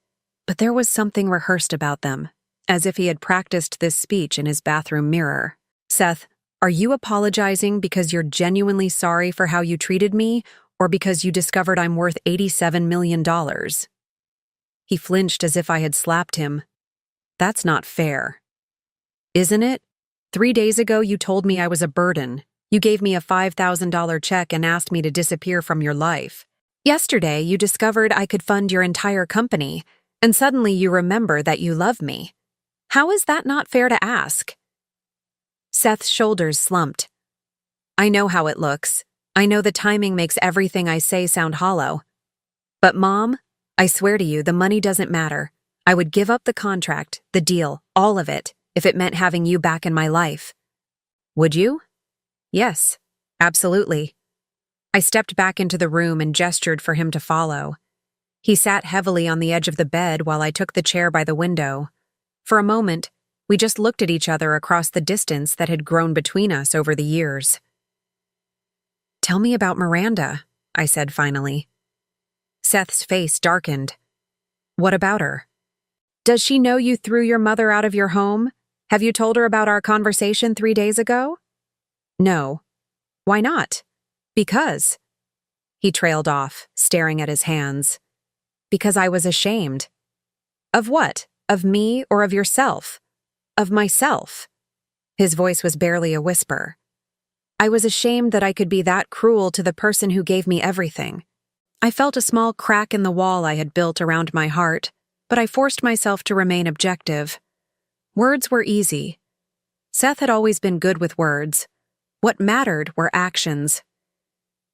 but there was something rehearsed about them, as if he had practiced this speech in his bathroom mirror. Seth, are you apologizing because you're genuinely sorry for how you treated me, or because you discovered I'm worth $87 million? He flinched as if I had slapped him. That's not fair. Isn't it? 3 days ago, you told me I was a burden. You gave me a $5,000 check and asked me to disappear from your life. Yesterday, you discovered I could fund your entire company, and suddenly you remember that you love me. How is that not fair to ask? Seth's shoulders slumped. I know how it looks. I know the timing makes everything I say sound hollow. But Mom, I swear to you, the money doesn't matter. I would give up the contract, the deal, all of it, if it meant having you back in my life. Would you? Yes, absolutely. I stepped back into the room and gestured for him to follow. He sat heavily on the edge of the bed while I took the chair by the window. For a moment, we just looked at each other across the distance that had grown between us over the years. Tell me about Miranda, I said finally. Seth's face darkened. What about her? Does she know you threw your mother out of your home? Have you told her about our conversation 3 days ago? No. Why not? Because. He trailed off, staring at his hands. Because I was ashamed. Of what? Of me or of yourself? Of myself. His voice was barely a whisper. I was ashamed that I could be that cruel to the person who gave me everything. I felt a small crack in the wall I had built around my heart, but I forced myself to remain objective. Words were easy. Seth had always been good with words. What mattered were actions.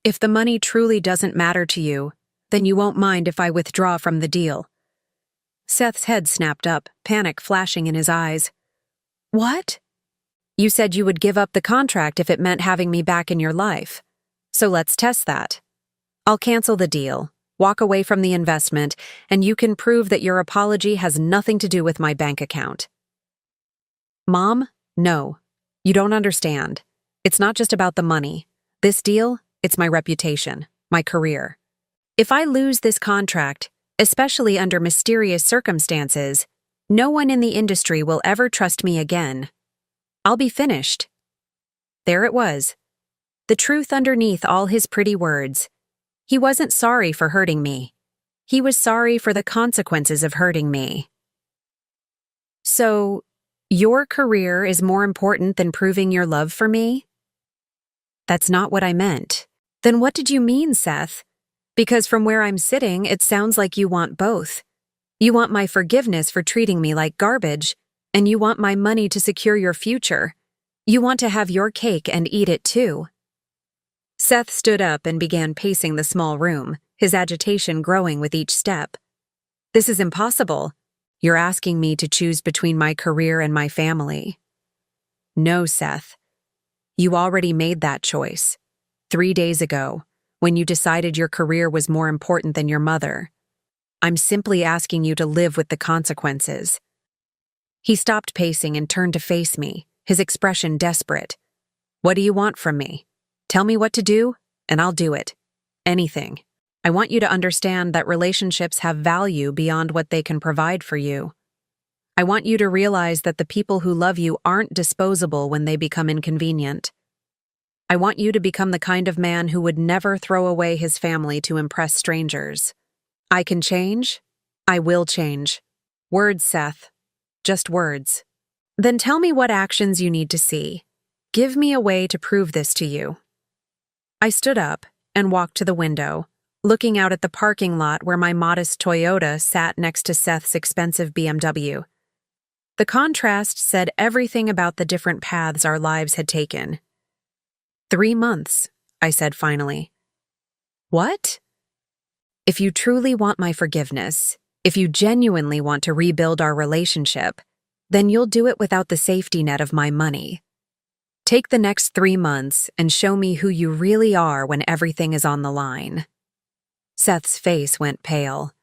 If the money truly doesn't matter to you, then you won't mind if I withdraw from the deal. Seth's head snapped up, panic flashing in his eyes. What? You said you would give up the contract if it meant having me back in your life. So let's test that. I'll cancel the deal, walk away from the investment, and you can prove that your apology has nothing to do with my bank account. Mom, no. You don't understand. It's not just about the money. This deal, it's my reputation, my career. If I lose this contract, especially under mysterious circumstances, no one in the industry will ever trust me again. I'll be finished. There it was. The truth underneath all his pretty words. He wasn't sorry for hurting me. He was sorry for the consequences of hurting me. So, your career is more important than proving your love for me? That's not what I meant. Then what did you mean, Seth? Because from where I'm sitting, it sounds like you want both. You want my forgiveness for treating me like garbage, and you want my money to secure your future. You want to have your cake and eat it too. Seth stood up and began pacing the small room, his agitation growing with each step. This is impossible. You're asking me to choose between my career and my family. No, Seth. You already made that choice. 3 days ago, when you decided your career was more important than your mother. I'm simply asking you to live with the consequences. He stopped pacing and turned to face me, his expression desperate. What do you want from me? Tell me what to do, and I'll do it. Anything. I want you to understand that relationships have value beyond what they can provide for you. I want you to realize that the people who love you aren't disposable when they become inconvenient. I want you to become the kind of man who would never throw away his family to impress strangers. I can change. I will change. Words, Seth. Just words. Then tell me what actions you need to see. Give me a way to prove this to you. I stood up and walked to the window, looking out at the parking lot where my modest Toyota sat next to Seth's expensive BMW. The contrast said everything about the different paths our lives had taken. 3 months, I said finally. What? If you truly want my forgiveness, if you genuinely want to rebuild our relationship, then you'll do it without the safety net of my money. Take the next 3 months and show me who you really are when everything is on the line. Seth's face went pale.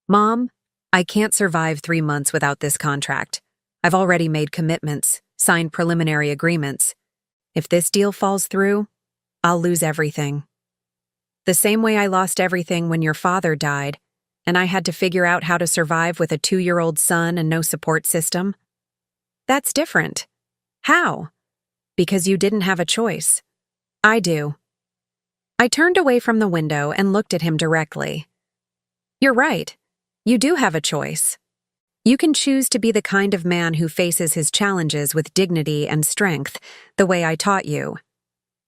Mom, I can't survive 3 months without this contract. I've already made commitments, signed preliminary agreements. If this deal falls through, I'll lose everything. The same way I lost everything when your father died, and I had to figure out how to survive with a 2-year-old son and no support system. That's different. How? Because you didn't have a choice. I do. I turned away from the window and looked at him directly. You're right. You do have a choice. You can choose to be the kind of man who faces his challenges with dignity and strength, the way I taught you.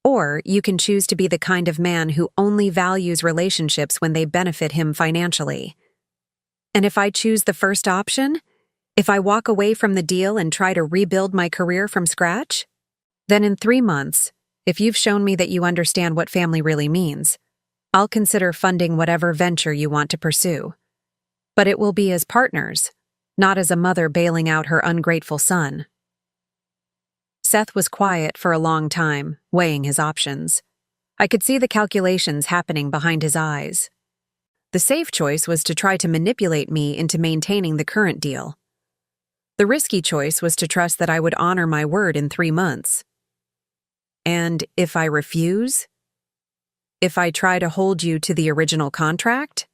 Or you can choose to be the kind of man who only values relationships when they benefit him financially. And if I choose the first option, if I walk away from the deal and try to rebuild my career from scratch, then in 3 months, if you've shown me that you understand what family really means, I'll consider funding whatever venture you want to pursue. But it will be as partners, not as a mother bailing out her ungrateful son. Seth was quiet for a long time, weighing his options. I could see the calculations happening behind his eyes. The safe choice was to try to manipulate me into maintaining the current deal. The risky choice was to trust that I would honor my word in 3 months. And if I refuse? If I try to hold you to the original contract?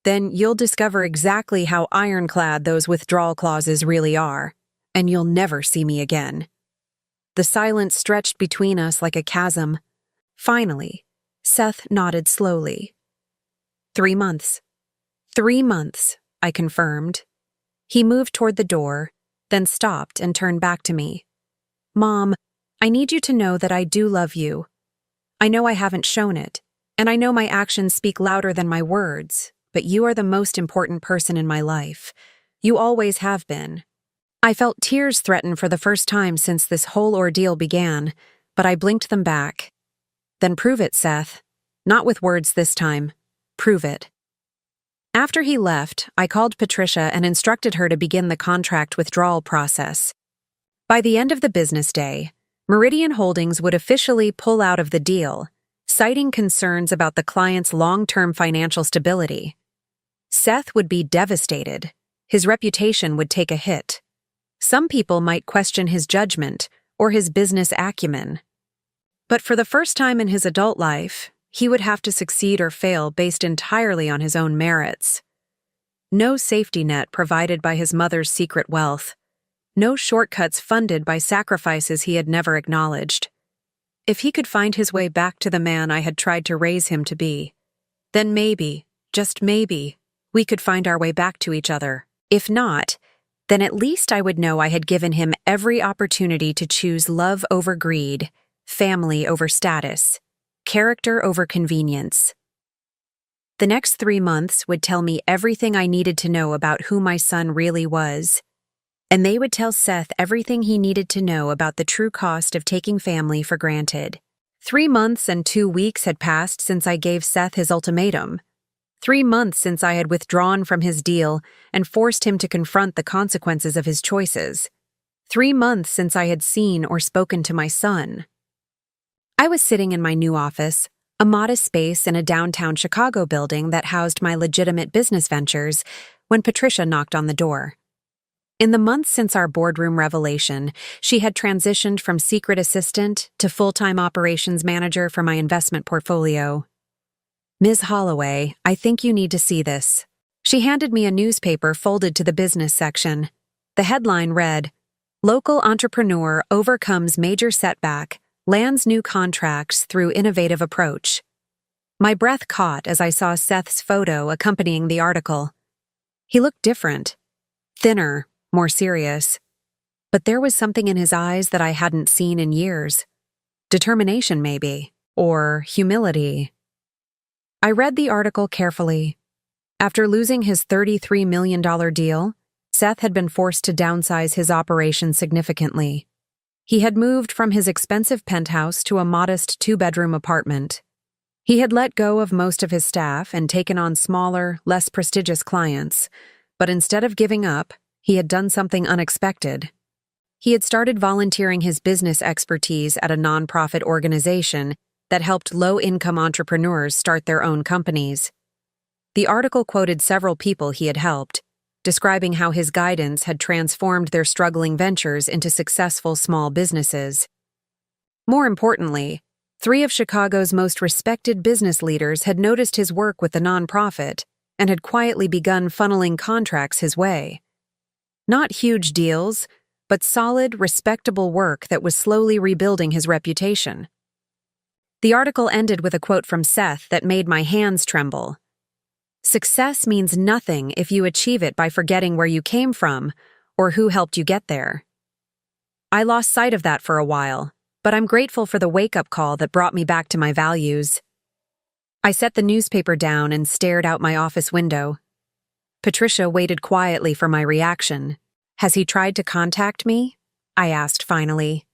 Then you'll discover exactly how ironclad those withdrawal clauses really are, and you'll never see me again. The silence stretched between us like a chasm. Finally, Seth nodded slowly. 3 months. 3 months, I confirmed. He moved toward the door, then stopped and turned back to me. Mom, I need you to know that I do love you. I know I haven't shown it, and I know my actions speak louder than my words, but you are the most important person in my life. You always have been. I felt tears threaten for the first time since this whole ordeal began, but I blinked them back. Then prove it, Seth. Not with words this time. Prove it. After he left, I called Patricia and instructed her to begin the contract withdrawal process. By the end of the business day, Meridian Holdings would officially pull out of the deal, citing concerns about the client's long-term financial stability. Seth would be devastated. His reputation would take a hit. Some people might question his judgment or his business acumen. But for the first time in his adult life, he would have to succeed or fail based entirely on his own merits. No safety net provided by his mother's secret wealth. No shortcuts funded by sacrifices he had never acknowledged. If he could find his way back to the man I had tried to raise him to be, then maybe, just maybe, we could find our way back to each other. If not, then at least I would know I had given him every opportunity to choose love over greed, family over status, character over convenience. The next 3 months would tell me everything I needed to know about who my son really was, and they would tell Seth everything he needed to know about the true cost of taking family for granted. 3 months and 2 weeks had passed since I gave Seth his ultimatum. 3 months since I had withdrawn from his deal and forced him to confront the consequences of his choices. 3 months since I had seen or spoken to my son. I was sitting in my new office, a modest space in a downtown Chicago building that housed my legitimate business ventures, when Patricia knocked on the door. In the months since our boardroom revelation, she had transitioned from secret assistant to full-time operations manager for my investment portfolio. Ms. Holloway, I think you need to see this. She handed me a newspaper folded to the business section. The headline read, "Local entrepreneur overcomes major setback, lands new contracts through innovative approach." My breath caught as I saw Seth's photo accompanying the article. He looked different, thinner, more serious. But there was something in his eyes that I hadn't seen in years. Determination, maybe, or humility. I read the article carefully. After losing his $33 million deal, Seth had been forced to downsize his operation significantly. He had moved from his expensive penthouse to a modest 2-bedroom apartment. He had let go of most of his staff and taken on smaller, less prestigious clients, but instead of giving up, he had done something unexpected. He had started volunteering his business expertise at a nonprofit organization that helped low-income entrepreneurs start their own companies. The article quoted several people he had helped, describing how his guidance had transformed their struggling ventures into successful small businesses. More importantly, 3 of Chicago's most respected business leaders had noticed his work with the nonprofit and had quietly begun funneling contracts his way. Not huge deals, but solid, respectable work that was slowly rebuilding his reputation. The article ended with a quote from Seth that made my hands tremble. Success means nothing if you achieve it by forgetting where you came from or who helped you get there. I lost sight of that for a while, but I'm grateful for the wake-up call that brought me back to my values. I set the newspaper down and stared out my office window. Patricia waited quietly for my reaction. "Has he tried to contact me?" I asked finally.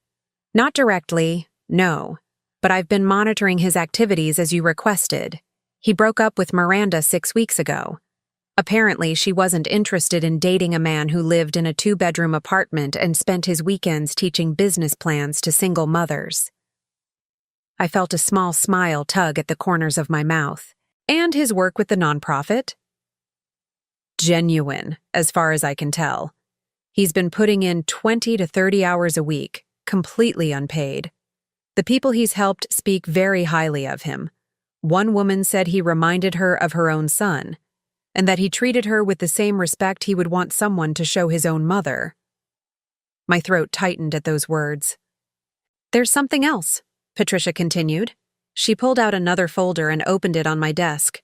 "Not directly, no, but I've been monitoring his activities as you requested. He broke up with Miranda 6 weeks ago. Apparently, she wasn't interested in dating a man who lived in a 2-bedroom apartment and spent his weekends teaching business plans to single mothers." I felt a small smile tug at the corners of my mouth. "And his work with the nonprofit?" "Genuine, as far as I can tell. He's been putting in 20 to 30 hours a week, completely unpaid. The people he's helped speak very highly of him. One woman said he reminded her of her own son, and that he treated her with the same respect he would want someone to show his own mother." My throat tightened at those words. "There's something else," Patricia continued. She pulled out another folder and opened it on my desk.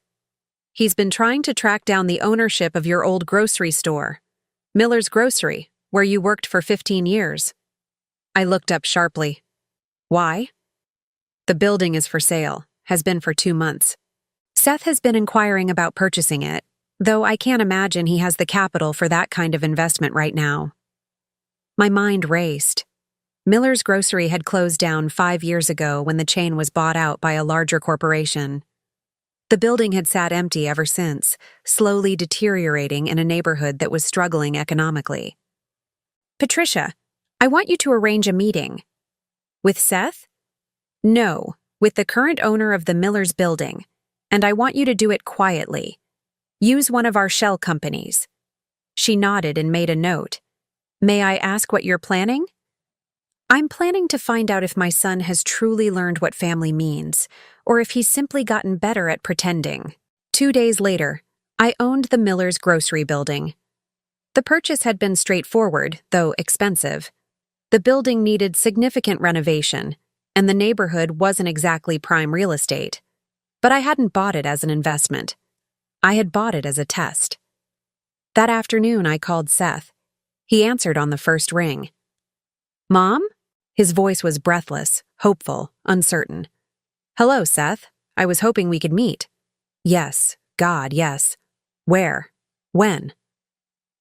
"He's been trying to track down the ownership of your old grocery store, Miller's Grocery, where you worked for 15 years. I looked up sharply. "Why?" "The building is for sale, has been for 2 months. Seth has been inquiring about purchasing it, though I can't imagine he has the capital for that kind of investment right now." My mind raced. Miller's Grocery had closed down 5 years ago when the chain was bought out by a larger corporation. The building had sat empty ever since, slowly deteriorating in a neighborhood that was struggling economically. "Patricia, I want you to arrange a meeting." "With Seth?" "No, with the current owner of the Miller's building, and I want you to do it quietly. Use one of our shell companies." She nodded and made a note. "May I ask what you're planning?" "I'm planning to find out if my son has truly learned what family means, or if he's simply gotten better at pretending." 2 days later, I owned the Miller's Grocery building. The purchase had been straightforward, though expensive. The building needed significant renovation, and the neighborhood wasn't exactly prime real estate. But I hadn't bought it as an investment. I had bought it as a test. That afternoon, I called Seth. He answered on the first ring. "Mom?" His voice was breathless, hopeful, uncertain. "Hello, Seth. I was hoping we could meet." "Yes, God, yes. Where? When?"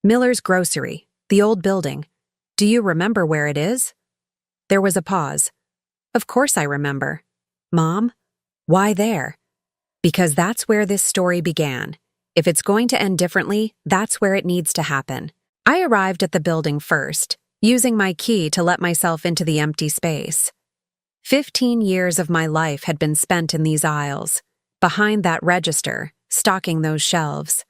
"Miller's Grocery, the old building. Do you remember where it is?" There was a pause. "Of course I remember." "Mom? Why there?" "Because that's where this story began. If it's going to end differently, that's where it needs to happen." I arrived at the building first, using my key to let myself into the empty space. 15 years of my life had been spent in these aisles, behind that register, stocking those shelves.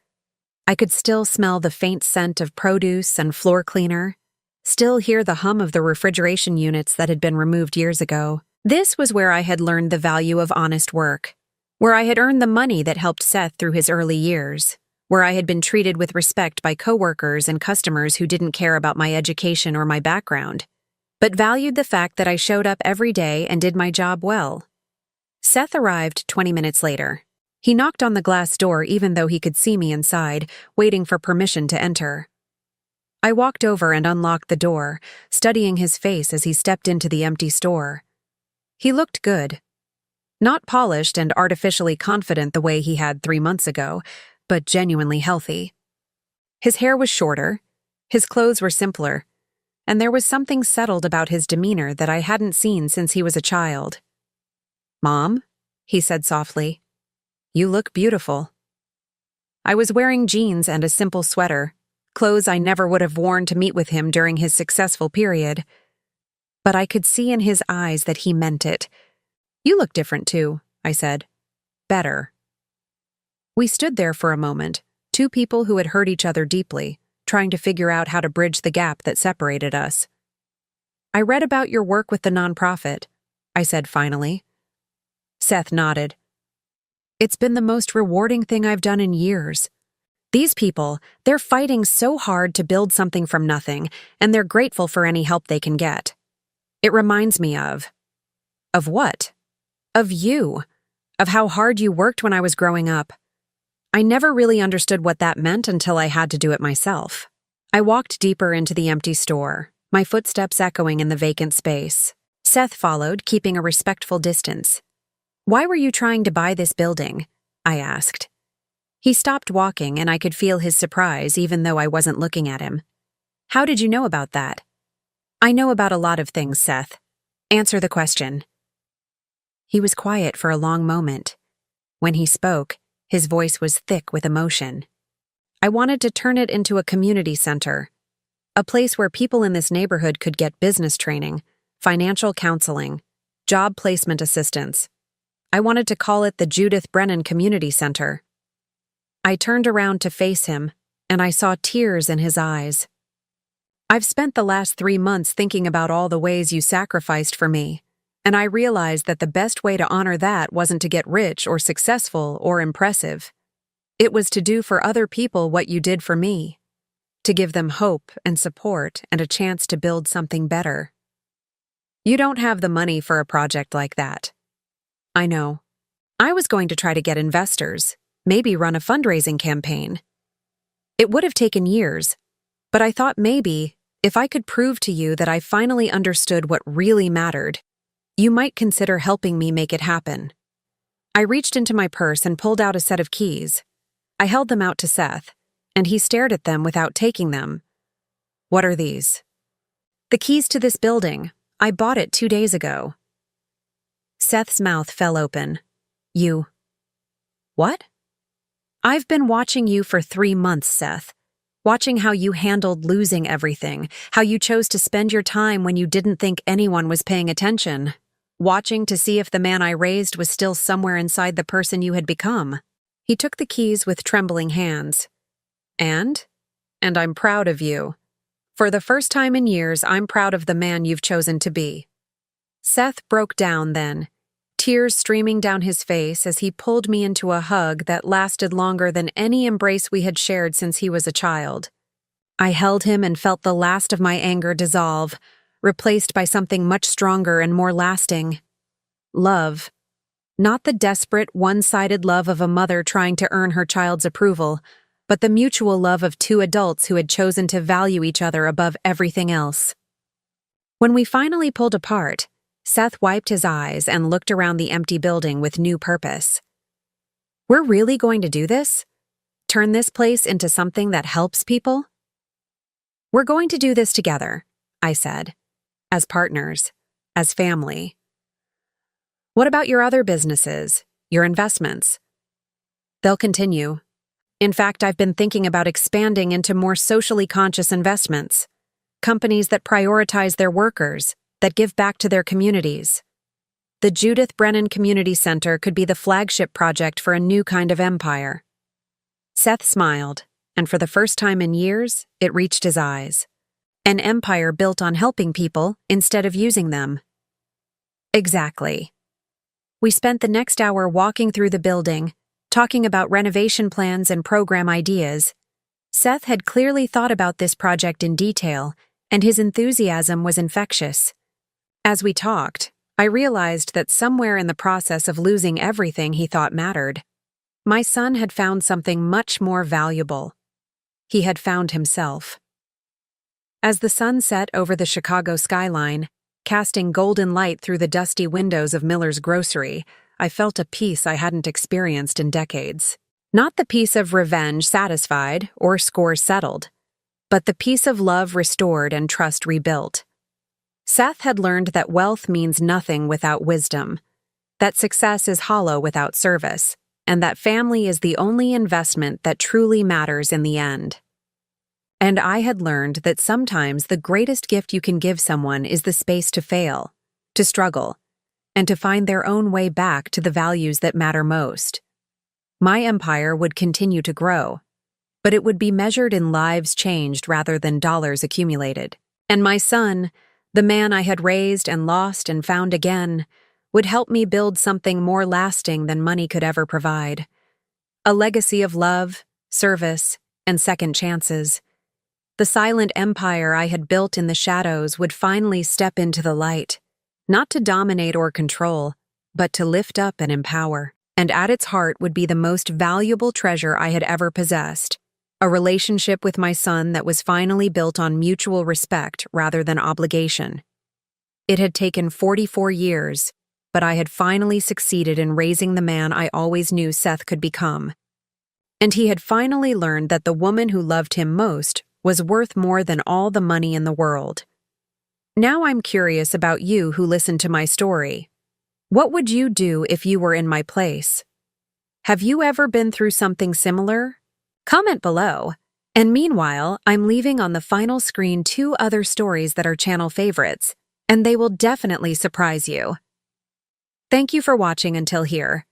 I could still smell the faint scent of produce and floor cleaner, still hear the hum of the refrigeration units that had been removed years ago. This was where I had learned the value of honest work, where I had earned the money that helped Seth through his early years, where I had been treated with respect by coworkers and customers who didn't care about my education or my background, but valued the fact that I showed up every day and did my job well. Seth arrived 20 minutes later. He knocked on the glass door even though he could see me inside, waiting for permission to enter. I walked over and unlocked the door, studying his face as he stepped into the empty store. He looked good. Not polished and artificially confident the way he had 3 months ago, but genuinely healthy. His hair was shorter, his clothes were simpler, and there was something settled about his demeanor that I hadn't seen since he was a child. "Mom," he said softly, "you look beautiful." I was wearing jeans and a simple sweater, clothes I never would have worn to meet with him during his successful period. But I could see in his eyes that he meant it. "You look different too," I said. "Better." We stood there for a moment, two people who had hurt each other deeply, trying to figure out how to bridge the gap that separated us. "I read about your work with the nonprofit," I said finally. Seth nodded. "It's been the most rewarding thing I've done in years. These people, they're fighting so hard to build something from nothing, and they're grateful for any help they can get. It reminds me of what? Of you. Of how hard you worked when I was growing up." I never really understood what that meant until I had to do it myself. I walked deeper into the empty store, my footsteps echoing in the vacant space. Seth followed, keeping a respectful distance. "Why were you trying to buy this building?" I asked. He stopped walking, and I could feel his surprise even though I wasn't looking at him. "How did you know about that?" "I know about a lot of things, Seth. Answer the question." He was quiet for a long moment. When he spoke, his voice was thick with emotion. "I wanted to turn it into a community center, a place where people in this neighborhood could get business training, financial counseling, job placement assistance. I wanted to call it the Judith Brennan Community Center." I turned around to face him, and I saw tears in his eyes. "I've spent the last 3 months thinking about all the ways you sacrificed for me, and I realized that the best way to honor that wasn't to get rich or successful or impressive. It was to do for other people what you did for me, to give them hope and support and a chance to build something better. You don't have the money for a project like that." "I know. I was going to try to get investors, maybe run a fundraising campaign. It would have taken years, but I thought maybe, if I could prove to you that I finally understood what really mattered, you might consider helping me make it happen." I reached into my purse and pulled out a set of keys. I held them out to Seth, and he stared at them without taking them. "What are these?" "The keys to this building. I bought it 2 days ago." Seth's mouth fell open. "You... what?" "I've been watching you for 3 months, Seth. Watching how you handled losing everything, how you chose to spend your time when you didn't think anyone was paying attention. Watching to see if the man I raised was still somewhere inside the person you had become." He took the keys with trembling hands. And I'm proud of you. For the first time in years, I'm proud of the man you've chosen to be." Seth broke down then, tears streaming down his face as he pulled me into a hug that lasted longer than any embrace we had shared since he was a child. I held him and felt the last of my anger dissolve, replaced by something much stronger and more lasting. Love. Not the desperate, one-sided love of a mother trying to earn her child's approval, but the mutual love of 2 adults who had chosen to value each other above everything else. When we finally pulled apart, Seth wiped his eyes and looked around the empty building with new purpose. "We're really going to do this? Turn this place into something that helps people?" "We're going to do this together," I said. "As partners, as family." "What about your other businesses, your investments?" "They'll continue. In fact, I've been thinking about expanding into more socially conscious investments, companies that prioritize their workers, that give back to their communities. The Judith Brennan Community Center could be the flagship project for a new kind of empire." Seth smiled, and for the first time in years, it reached his eyes. An empire built on helping people instead of using them. Exactly. We spent the next hour walking through the building, talking about renovation plans and program ideas. Seth had clearly thought about this project in detail, and his enthusiasm was infectious. As we talked, I realized that somewhere in the process of losing everything he thought mattered, my son had found something much more valuable. He had found himself. As the sun set over the Chicago skyline, casting golden light through the dusty windows of Miller's Grocery, I felt a peace I hadn't experienced in decades. Not the peace of revenge satisfied or scores settled, but the peace of love restored and trust rebuilt. Seth had learned that wealth means nothing without wisdom, that success is hollow without service, and that family is the only investment that truly matters in the end. And I had learned that sometimes the greatest gift you can give someone is the space to fail, to struggle, and to find their own way back to the values that matter most. My empire would continue to grow, but it would be measured in lives changed rather than dollars accumulated. And my son, the man I had raised and lost and found again, would help me build something more lasting than money could ever provide. A legacy of love, service, and second chances. The silent empire I had built in the shadows would finally step into the light, not to dominate or control, but to lift up and empower. and at its heart would be the most valuable treasure I had ever possessed, a relationship with my son that was finally built on mutual respect rather than obligation. It had taken 44 years, but I had finally succeeded in raising the man I always knew Seth could become. And he had finally learned that the woman who loved him most was worth more than all the money in the world. Now I'm curious about you who listened to my story. What would you do if you were in my place? Have you ever been through something similar? Comment below. And meanwhile, I'm leaving on the final screen 2 other stories that are channel favorites, and they will definitely surprise you. Thank you for watching until here.